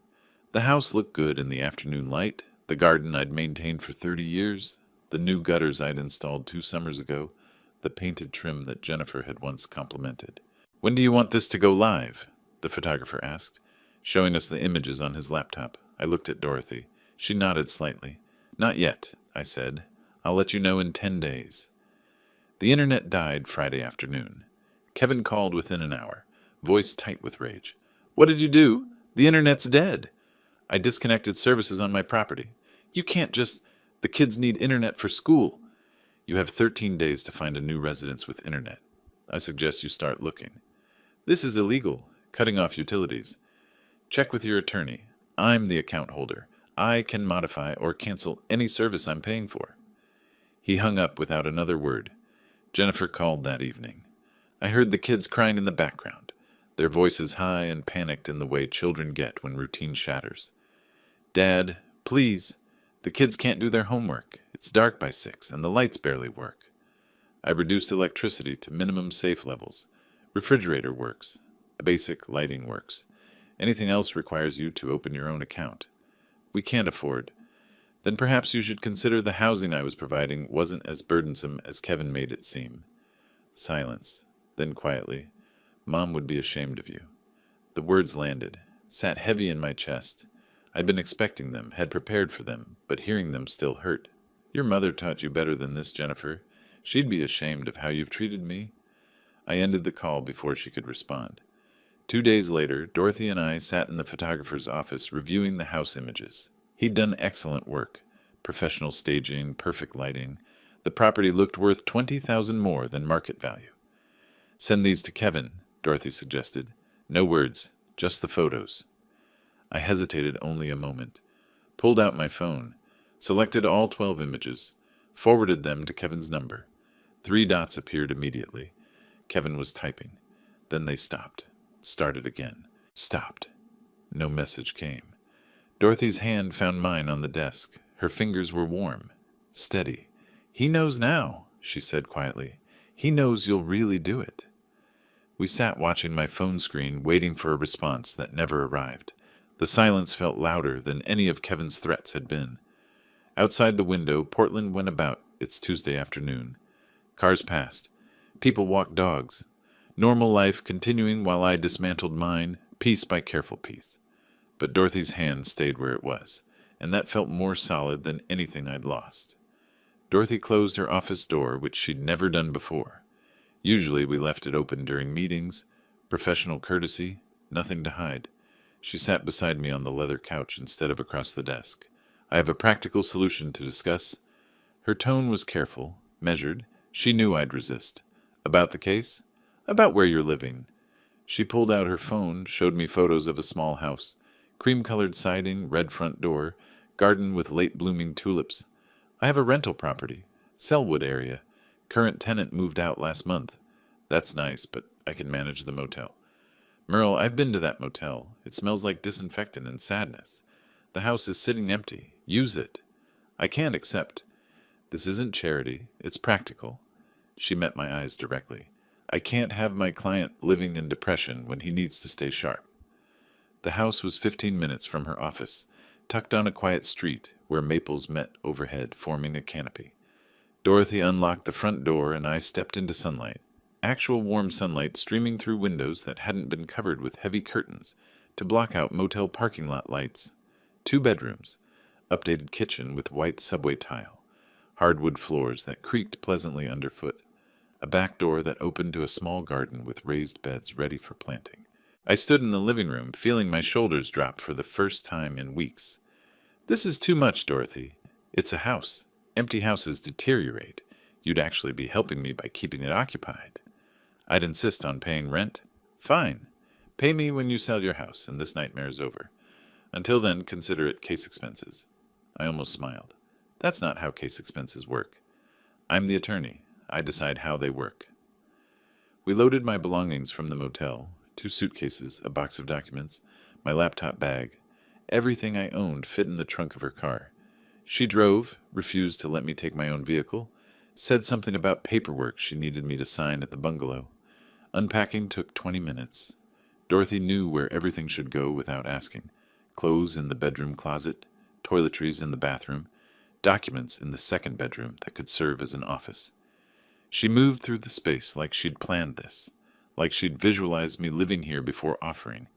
The house looked good in the afternoon light, the garden I'd maintained for 30 years, the new gutters I'd installed 2 summers ago, the painted trim that Jennifer had once complimented. When do you want this to go live? The photographer asked, showing us the images on his laptop. I looked at Dorothy. She nodded slightly. Not yet, I said. I'll let you know in 10 days. The internet died Friday afternoon. Kevin called within an hour, voice tight with rage. What did you do? The internet's dead. I disconnected services on my property. You can't just... The kids need internet for school. You have 13 days to find a new residence with internet. I suggest you start looking. This is illegal, cutting off utilities. Check with your attorney. I'm the account holder. I can modify or cancel any service I'm paying for. He hung up without another word. Jennifer called that evening. I heard the kids crying in the background, their voices high and panicked in the way children get when routine shatters. Dad, please. The kids can't do their homework. It's dark by 6 and the lights barely work. I reduced electricity to minimum safe levels. Refrigerator works. Basic lighting works. Anything else requires you to open your own account. We can't afford. Then perhaps you should consider the housing I was providing wasn't as burdensome as Kevin made it seem. Silence. Then quietly, Mom would be ashamed of you. The words landed, sat heavy in my chest. I'd been expecting them, had prepared for them, but hearing them still hurt. Your mother taught you better than this, Jennifer. She'd be ashamed of how you've treated me. I ended the call before she could respond. 2 days later, Dorothy and I sat in the photographer's office reviewing the house images. He'd done excellent work. Professional staging, perfect lighting. The property looked worth $20,000 more than market value. Send these to Kevin, Dorothy suggested. No words, just the photos. I hesitated only a moment, pulled out my phone, selected all 12 images, forwarded them to Kevin's number. 3 dots appeared immediately. Kevin was typing. Then they stopped. Started again. Stopped. No message came. Dorothy's hand found mine on the desk. Her fingers were warm, steady. He knows now, she said quietly. He knows you'll really do it. We sat watching my phone screen, waiting for a response that never arrived. The silence felt louder than any of Kevin's threats had been. Outside the window, Portland went about its Tuesday afternoon. Cars passed. People walked dogs. Normal life continuing while I dismantled mine, piece by careful piece. But Dorothy's hand stayed where it was, and that felt more solid than anything I'd lost. Dorothy closed her office door, which she'd never done before. Usually we left it open during meetings, professional courtesy, nothing to hide. She sat beside me on the leather couch instead of across the desk. I have a practical solution to discuss. Her tone was careful, measured. She knew I'd resist. About the case? About where you're living. She pulled out her phone, showed me photos of a small house. Cream-colored siding, red front door, garden with late-blooming tulips. I have a rental property, Selwood area. Current tenant moved out last month. That's nice, but I can manage the motel. Merle, I've been to that motel. It smells like disinfectant and sadness. The house is sitting empty. Use it. I can't accept. This isn't charity. It's practical. She met my eyes directly. I can't have my client living in depression when he needs to stay sharp. The house was 15 minutes from her office, tucked on a quiet street where maples met overhead, forming a canopy. Dorothy unlocked the front door and I stepped into sunlight. Actual warm sunlight streaming through windows that hadn't been covered with heavy curtains to block out motel parking lot lights. 2 bedrooms, updated kitchen with white subway tile, hardwood floors that creaked pleasantly underfoot, a back door that opened to a small garden with raised beds ready for planting. I stood in the living room, feeling my shoulders drop for the first time in weeks. This is too much, Dorothy. It's a house. Empty houses deteriorate. You'd actually be helping me by keeping it occupied. I'd insist on paying rent. Fine. Pay me when you sell your house and this nightmare's over. Until then, consider it case expenses. I almost smiled. That's not how case expenses work. I'm the attorney. I decide how they work. We loaded my belongings from the motel, 2 suitcases, a box of documents, my laptop bag. Everything I owned fit in the trunk of her car. She drove, refused to let me take my own vehicle, said something about paperwork she needed me to sign at the bungalow. Unpacking took 20 minutes. Dorothy knew where everything should go without asking. Clothes in the bedroom closet, toiletries in the bathroom, documents in the second bedroom that could serve as an office. She moved through the space like she'd planned this, like she'd visualized me living here before offering.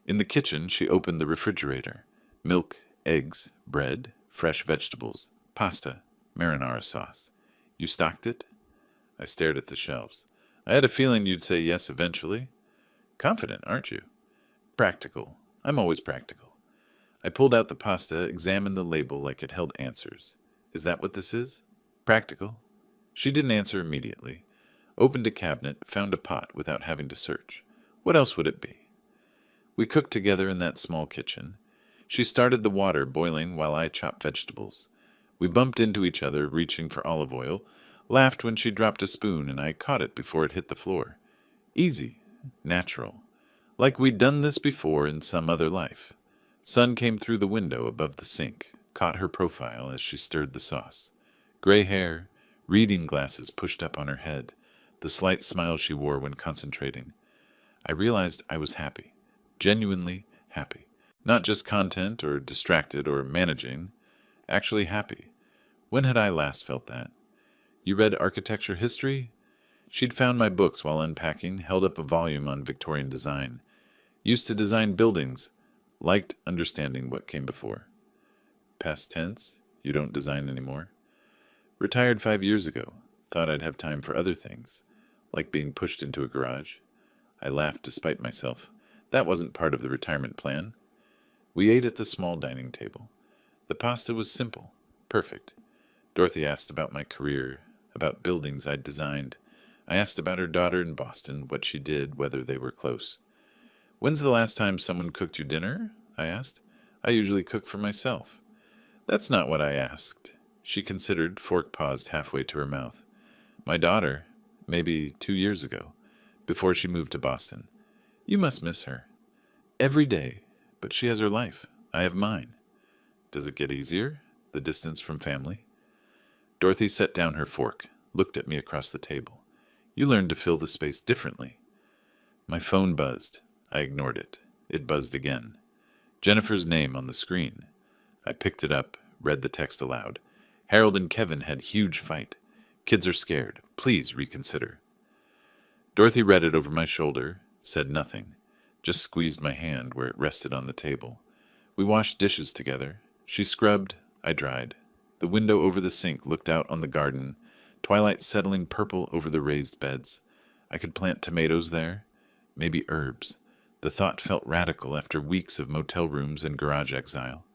In the kitchen, she opened the refrigerator. Milk, eggs, bread, fresh vegetables, pasta, marinara sauce. You stocked it? I stared at the shelves. I had a feeling you'd say yes eventually. Confident, aren't you? Practical. I'm always practical. I pulled out the pasta, examined the label like it held answers. Is that what this is? Practical? She didn't answer immediately. Opened a cabinet, found a pot without having to search. What else would it be? We cooked together in that small kitchen. She started the water boiling while I chopped vegetables. We bumped into each other, reaching for olive oil, laughed when she dropped a spoon and I caught it before it hit the floor. Easy, natural, like we'd done this before in some other life. Sun came through the window above the sink, caught her profile as she stirred the sauce. Gray hair, reading glasses pushed up on her head, the slight smile she wore when concentrating. I realized I was happy, genuinely happy. Not just content or distracted or managing, actually happy. When had I last felt that? You read architecture history? She'd found my books while unpacking, held up a volume on Victorian design. Used to design buildings, liked understanding what came before. Past tense, you don't design anymore. Retired 5 years ago, thought I'd have time for other things, like being pushed into a garage. I laughed despite myself. That wasn't part of the retirement plan. We ate at the small dining table. The pasta was simple, perfect. Dorothy asked about my career, about buildings I'd designed. I asked about her daughter in Boston, what she did, whether they were close. When's the last time someone cooked you dinner? I asked. I usually cook for myself. That's not what I asked. She considered, fork paused halfway to her mouth. My daughter, maybe 2 years ago, before she moved to Boston. You must miss her. Every day, but she has her life. I have mine. Does it get easier, the distance from family? Dorothy set down her fork, looked at me across the table. You learned to fill the space differently. My phone buzzed. I ignored it. It buzzed again. Jennifer's name on the screen. I picked it up, read the text aloud. Harold and Kevin had huge fight. Kids are scared. Please reconsider. Dorothy read it over my shoulder, said nothing, just squeezed my hand where it rested on the table. We washed dishes together. She scrubbed, I dried. The window over the sink looked out on the garden, twilight settling purple over the raised beds. I could plant tomatoes there, maybe herbs. The thought felt radical after weeks of motel rooms and garage exile.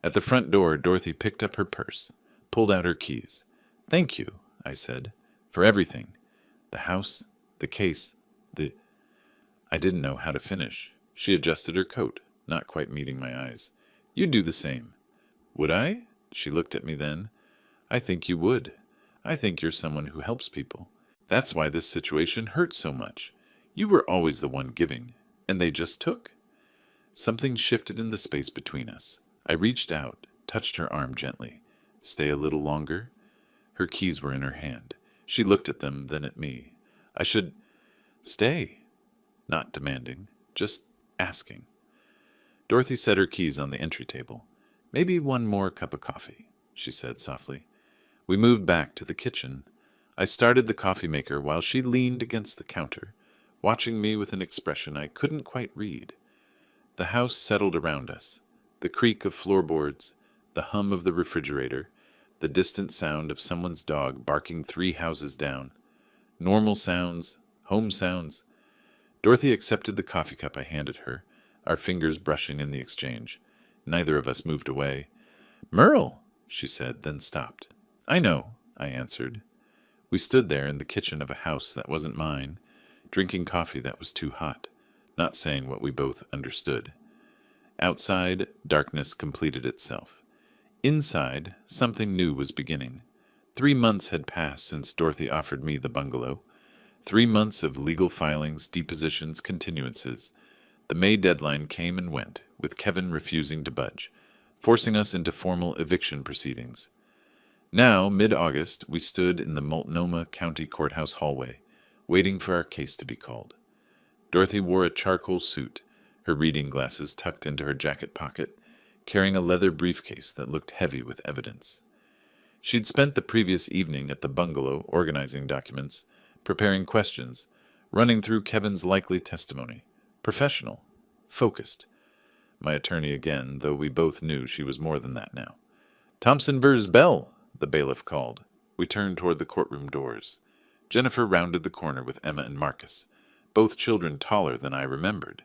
At the front door, Dorothy picked up her purse, pulled out her keys. Thank you, I said, for everything. The house, the case, I didn't know how to finish. She adjusted her coat, not quite meeting my eyes. You'd do the same. Would I? She looked at me then. I think you would. I think you're someone who helps people. That's why this situation hurts so much. You were always the one giving, and they just took. Something shifted in the space between us. I reached out, touched her arm gently. Stay a little longer? Her keys were in her hand. She looked at them, then at me. I should stay. Not demanding, just asking. Dorothy set her keys on the entry table. Maybe one more cup of coffee, she said softly. We moved back to the kitchen. I started the coffee maker while she leaned against the counter, watching me with an expression I couldn't quite read. The house settled around us. The creak of floorboards, the hum of the refrigerator, the distant sound of someone's dog barking 3 houses down. Normal sounds, home sounds. Dorothy accepted the coffee cup I handed her, our fingers brushing in the exchange. Neither of us moved away. "Merle," she said, then stopped. "I know," I answered. We stood there in the kitchen of a house that wasn't mine, drinking coffee that was too hot, not saying what we both understood. Outside, darkness completed itself. Inside, something new was beginning. 3 months had passed since Dorothy offered me the bungalow. 3 months of legal filings, depositions, continuances. The May deadline came and went, with Kevin refusing to budge, forcing us into formal eviction proceedings. Now, mid-August, we stood in the Multnomah County Courthouse hallway, waiting for our case to be called. Dorothy wore a charcoal suit, her reading glasses tucked into her jacket pocket, carrying a leather briefcase that looked heavy with evidence. She'd spent the previous evening at the bungalow organizing documents, preparing questions, running through Kevin's likely testimony. Professional. Focused. My attorney again, though we both knew she was more than that now. "Thompson vs. Bell," the bailiff called. We turned toward the courtroom doors. Jennifer rounded the corner with Emma and Marcus, both children taller than I remembered.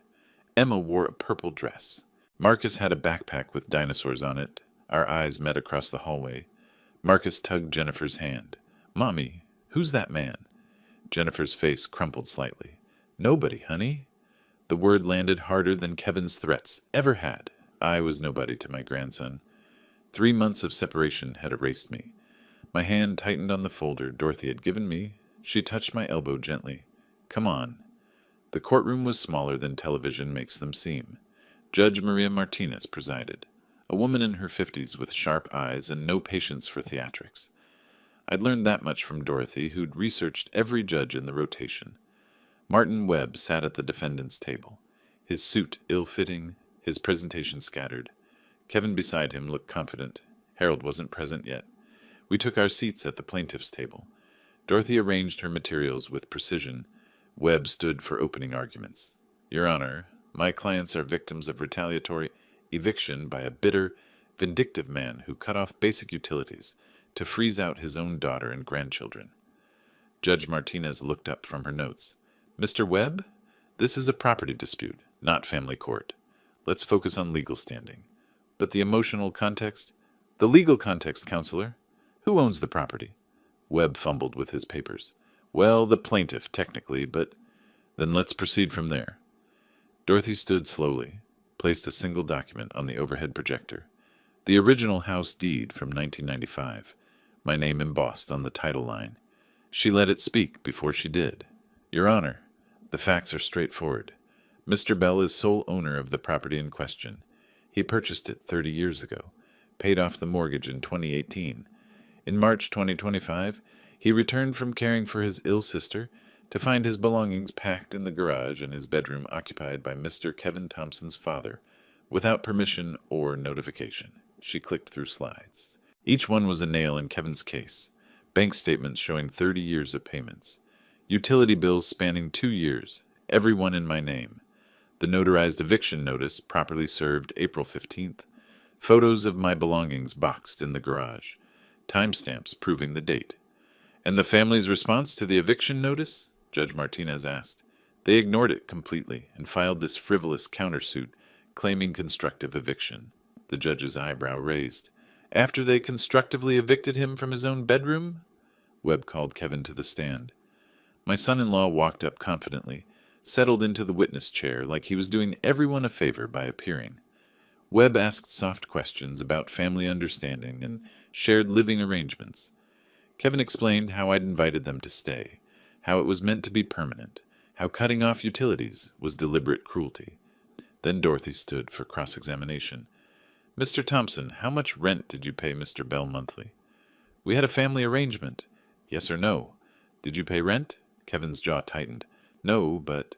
Emma wore a purple dress. Marcus had a backpack with dinosaurs on it. Our eyes met across the hallway. Marcus tugged Jennifer's hand. "Mommy, who's that man?" Jennifer's face crumpled slightly. "Nobody, honey." The word landed harder than Kevin's threats ever had. I was nobody to my grandson. 3 months of separation had erased me. My hand tightened on the folder Dorothy had given me. She touched my elbow gently. "Come on." The courtroom was smaller than television makes them seem. Judge Maria Martinez presided, a woman in her 50s with sharp eyes and no patience for theatrics. I'd learned that much from Dorothy, who'd researched every judge in the rotation. Martin Webb sat at the defendant's table, his suit ill-fitting, his presentation scattered. Kevin beside him looked confident. Harold wasn't present yet. We took our seats at the plaintiff's table. Dorothy arranged her materials with precision. Webb stood for opening arguments. "Your Honor, my clients are victims of retaliatory eviction by a bitter, vindictive man who cut off basic utilities to freeze out his own daughter and grandchildren." Judge Martinez looked up from her notes. "Mr. Webb, this is a property dispute, not family court. Let's focus on legal standing. But the emotional context? The legal context, counselor. Who owns the property?" Webb fumbled with his papers. "Well, the plaintiff, technically, but then let's proceed from there." Dorothy stood slowly, placed a single document on the overhead projector. The original house deed from 1995, my name embossed on the title line. She let it speak before she did. "Your Honor, the facts are straightforward. Mr. Bell is sole owner of the property in question. He purchased it 30 years ago, paid off the mortgage in 2018. In March 2025, he returned from caring for his ill sister to find his belongings packed in the garage and his bedroom occupied by Mr. Kevin Thompson's father, without permission or notification." She clicked through slides. Each one was a nail in Kevin's case. Bank statements showing 30 years of payments. Utility bills spanning 2 years, every one in my name. The notarized eviction notice, properly served April 15th. Photos of my belongings boxed in the garage. Timestamps proving the date. "And the family's response to the eviction notice?" Judge Martinez asked. "They ignored it completely and filed this frivolous countersuit claiming constructive eviction." The judge's eyebrow raised. "After they constructively evicted him from his own bedroom?" Webb called Kevin to the stand. My son-in-law walked up confidently, settled into the witness chair like he was doing everyone a favor by appearing. Webb asked soft questions about family understanding and shared living arrangements. Kevin explained how I'd invited them to stay, how it was meant to be permanent, how cutting off utilities was deliberate cruelty. Then Dorothy stood for cross-examination. Mr. Thompson, how much rent did you pay Mr. Bell monthly? We had a family arrangement. Yes or no? Did you pay rent? Kevin's jaw tightened. No, but...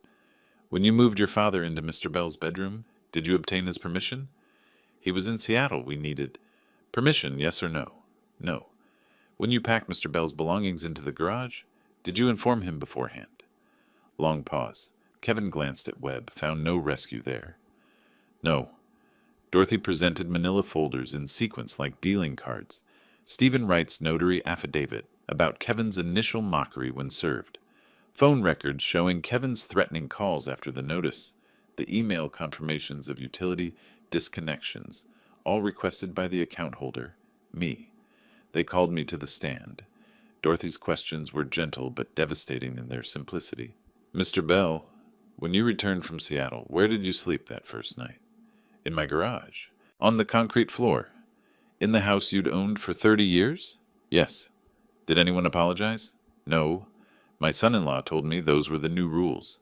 When you moved your father into Mr. Bell's bedroom, did you obtain his permission? He was in Seattle. We needed... Permission, yes or no? No. When you packed Mr. Bell's belongings into the garage, did you inform him beforehand? Long pause. Kevin glanced at Webb, found no rescue there. No. Dorothy presented manila folders in sequence like dealing cards. Stephen Wright's notary affidavit about Kevin's initial mockery when served. Phone records showing Kevin's threatening calls after the notice. The email confirmations of utility disconnections, all requested by the account holder, me. They called me to the stand. Dorothy's questions were gentle but devastating in their simplicity. Mr. Bell, when you returned from Seattle, where did you sleep that first night? In my garage. On the concrete floor. In the house you'd owned for 30 years? Yes. Did anyone apologize? No. My son-in-law told me those were the new rules.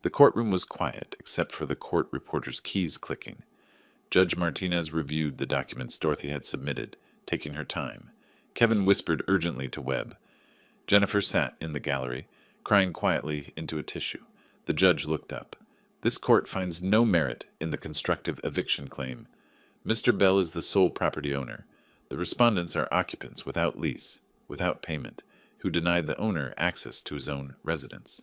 The courtroom was quiet, except for the court reporter's keys clicking. Judge Martinez reviewed the documents Dorothy had submitted, taking her time. Kevin whispered urgently to Webb. Jennifer sat in the gallery, crying quietly into a tissue. The judge looked up. This court finds no merit in the constructive eviction claim. Mr. Bell is the sole property owner. The respondents are occupants without lease, without payment, who denied the owner access to his own residence.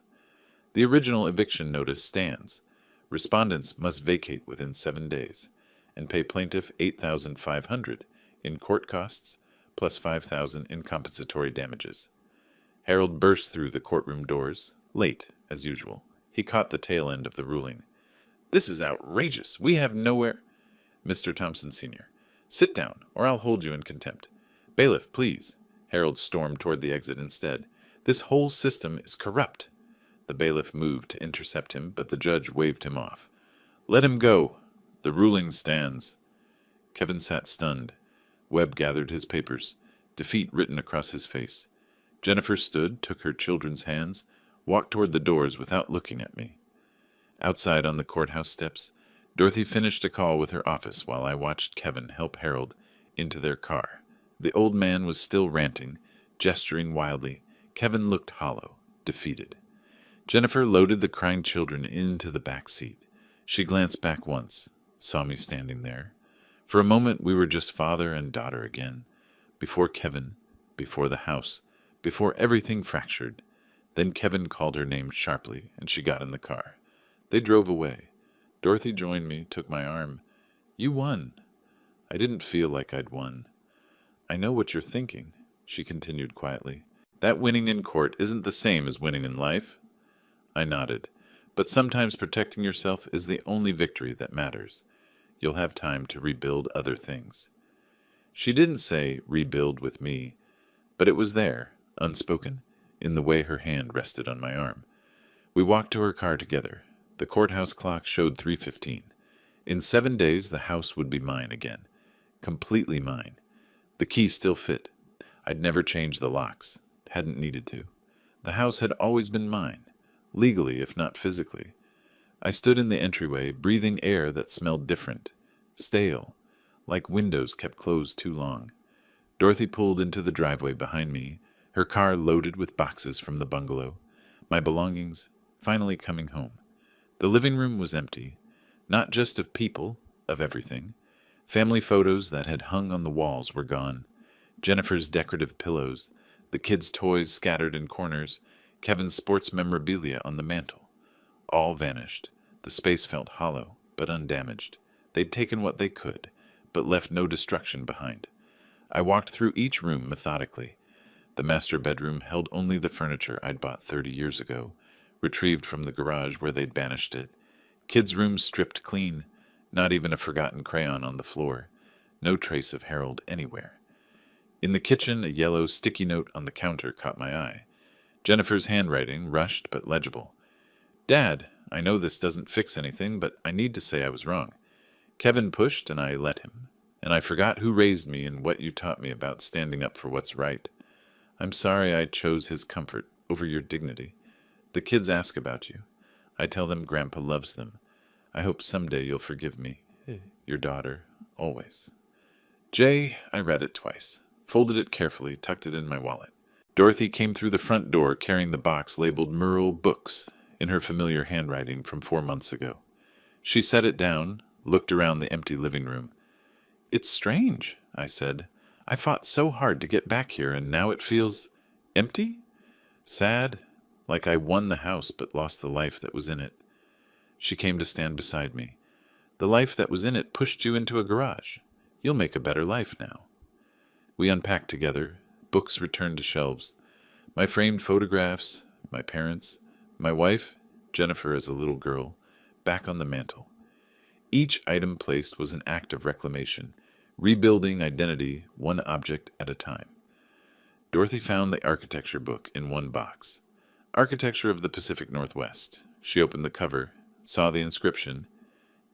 The original eviction notice stands. Respondents must vacate within 7 days and pay plaintiff $8,500 in court costs plus $5,000 in compensatory damages. Harold burst through the courtroom doors, late, as usual. He caught the tail end of the ruling. This is outrageous. We have nowhere... Mr. Thompson Sr., sit down, or I'll hold you in contempt. Bailiff, please. Harold stormed toward the exit instead. This whole system is corrupt. The bailiff moved to intercept him, but the judge waved him off. Let him go. The ruling stands. Kevin sat stunned. Webb gathered his papers, defeat written across his face. Jennifer stood, took her children's hands, walked toward the doors without looking at me. Outside on the courthouse steps, Dorothy finished a call with her office while I watched Kevin help Harold into their car. The old man was still ranting, gesturing wildly. Kevin looked hollow, defeated. Jennifer loaded the crying children into the back seat. She glanced back once, saw me standing there. For a moment we were just father and daughter again. Before Kevin, before the house, before everything fractured. Then Kevin called her name sharply, and she got in the car. They drove away. Dorothy joined me, took my arm. You won. I didn't feel like I'd won. I know what you're thinking, she continued quietly. That winning in court isn't the same as winning in life. I nodded. But sometimes protecting yourself is the only victory that matters. You'll have time to rebuild other things. She didn't say rebuild with me, but it was there, unspoken, in the way her hand rested on my arm. We walked to her car together. The courthouse clock showed 3:15. In 7 days, the house would be mine again. Completely mine. The key still fit. I'd never changed the locks. Hadn't needed to. The house had always been mine, legally if not physically. I stood in the entryway, breathing air that smelled different, stale, like windows kept closed too long. Dorothy pulled into the driveway behind me, her car loaded with boxes from the bungalow, my belongings finally coming home. The living room was empty, not just of people, of everything. Family photos that had hung on the walls were gone. Jennifer's decorative pillows, the kids' toys scattered in corners, Kevin's sports memorabilia on the mantel. All vanished. The space felt hollow, but undamaged. They'd taken what they could, but left no destruction behind. I walked through each room methodically. The master bedroom held only the furniture I'd bought 30 years ago, retrieved from the garage where they'd banished it. Kids' rooms stripped clean, not even a forgotten crayon on the floor. No trace of Harold anywhere. In the kitchen, a yellow sticky note on the counter caught my eye. Jennifer's handwriting, rushed but legible. Dad, I know this doesn't fix anything, but I need to say I was wrong. Kevin pushed and I let him, and I forgot who raised me and what you taught me about standing up for what's right. I'm sorry I chose his comfort over your dignity. The kids ask about you. I tell them Grandpa loves them. I hope someday you'll forgive me. Your daughter, always. Jay, I read it twice, folded it carefully, tucked it in my wallet. Dorothy came through the front door carrying the box labeled Merle Books in her familiar handwriting from 4 months ago. She set it down, looked around the empty living room. It's strange, I said. I fought so hard to get back here, and now it feels empty? Sad, like I won the house but lost the life that was in it. She came to stand beside me. The life that was in it pushed you into a garage. You'll make a better life now. We unpacked together, books returned to shelves. My framed photographs, my parents, my wife, Jennifer as a little girl, back on the mantel. Each item placed was an act of reclamation, rebuilding identity one object at a time. Dorothy found the architecture book in one box. Architecture of the Pacific Northwest. She opened the cover, saw the inscription,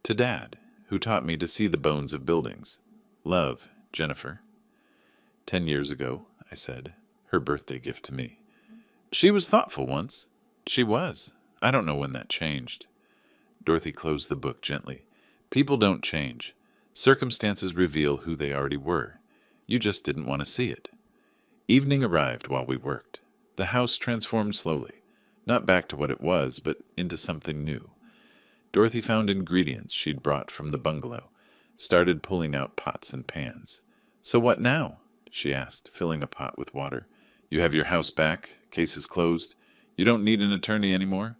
"To Dad, who taught me to see the bones of buildings. Love, Jennifer." 10 years ago, I said, her birthday gift to me. She was thoughtful once. She was. I don't know when that changed. Dorothy closed the book gently. People don't change. Circumstances reveal who they already were. You just didn't want to see it. Evening arrived while we worked. The house transformed slowly, not back to what it was, but into something new. Dorothy found ingredients she'd brought from the bungalow, started pulling out pots and pans. "So what now?" she asked, filling a pot with water. "You have your house back, case is closed. You don't need an attorney anymore?"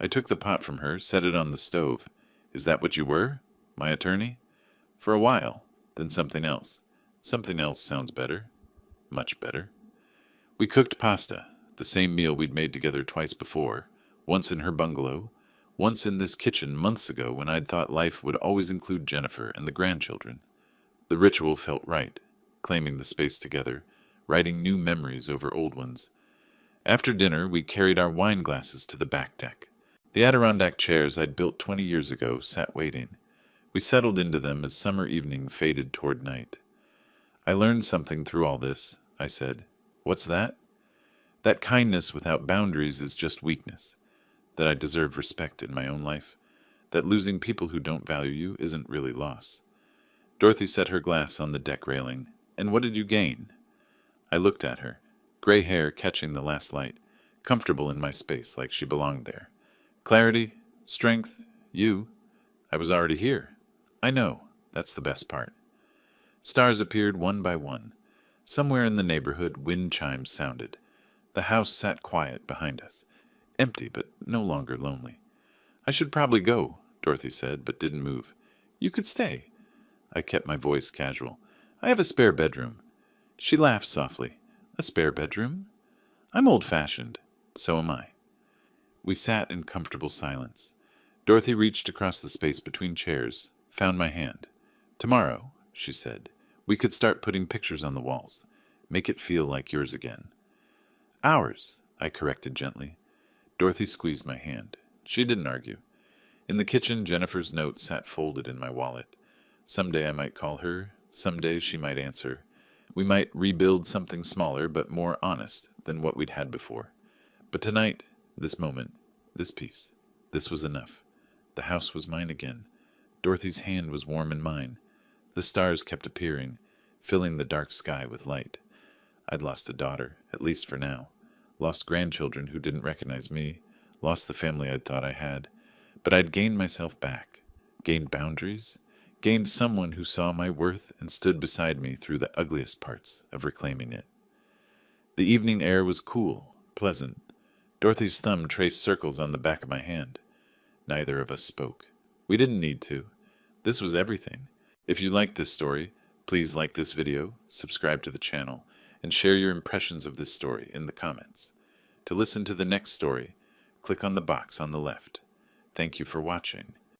I took the pot from her, set it on the stove. "Is that what you were? My attorney?" "For a while, then something else. Something else sounds better. Much better." We cooked pasta, the same meal we'd made together twice before, once in her bungalow, once in this kitchen months ago when I'd thought life would always include Jennifer and the grandchildren. The ritual felt right, claiming the space together, writing new memories over old ones. After dinner, we carried our wine glasses to the back deck. The Adirondack chairs I'd built 20 years ago sat waiting. We settled into them as summer evening faded toward night. "I learned something through all this," I said. "What's that?" "That kindness without boundaries is just weakness. That I deserve respect in my own life. That losing people who don't value you isn't really loss." Dorothy set her glass on the deck railing. "And what did you gain?" I looked at her, gray hair catching the last light, comfortable in my space like she belonged there. "Clarity, strength, you. I was already here. I know, that's the best part." Stars appeared one by one. Somewhere in the neighborhood, wind chimes sounded. The house sat quiet behind us, empty but no longer lonely. "I should probably go," Dorothy said, but didn't move. "You could stay." I kept my voice casual. "I have a spare bedroom." She laughed softly. "A spare bedroom? I'm old-fashioned. So am I." We sat in comfortable silence. Dorothy reached across the space between chairs, found my hand. "Tomorrow," she said, "we could start putting pictures on the walls. Make it feel like yours again." "Ours," I corrected gently. Dorothy squeezed my hand. She didn't argue. In the kitchen, Jennifer's note sat folded in my wallet. Someday I might call her. Someday she might answer. We might rebuild something smaller but more honest than what we'd had before. But tonight, this moment, this piece, this was enough. The house was mine again. Dorothy's hand was warm in mine. The stars kept appearing, filling the dark sky with light. I'd lost a daughter, at least for now. Lost grandchildren who didn't recognize me. Lost the family I'd thought I had. But I'd gained myself back. Gained boundaries. Gained someone who saw my worth and stood beside me through the ugliest parts of reclaiming it. The evening air was cool, pleasant. Dorothy's thumb traced circles on the back of my hand. Neither of us spoke. We didn't need to. This was everything. If you liked this story, please like this video, subscribe to the channel, and share your impressions of this story in the comments. To listen to the next story, click on the box on the left. Thank you for watching.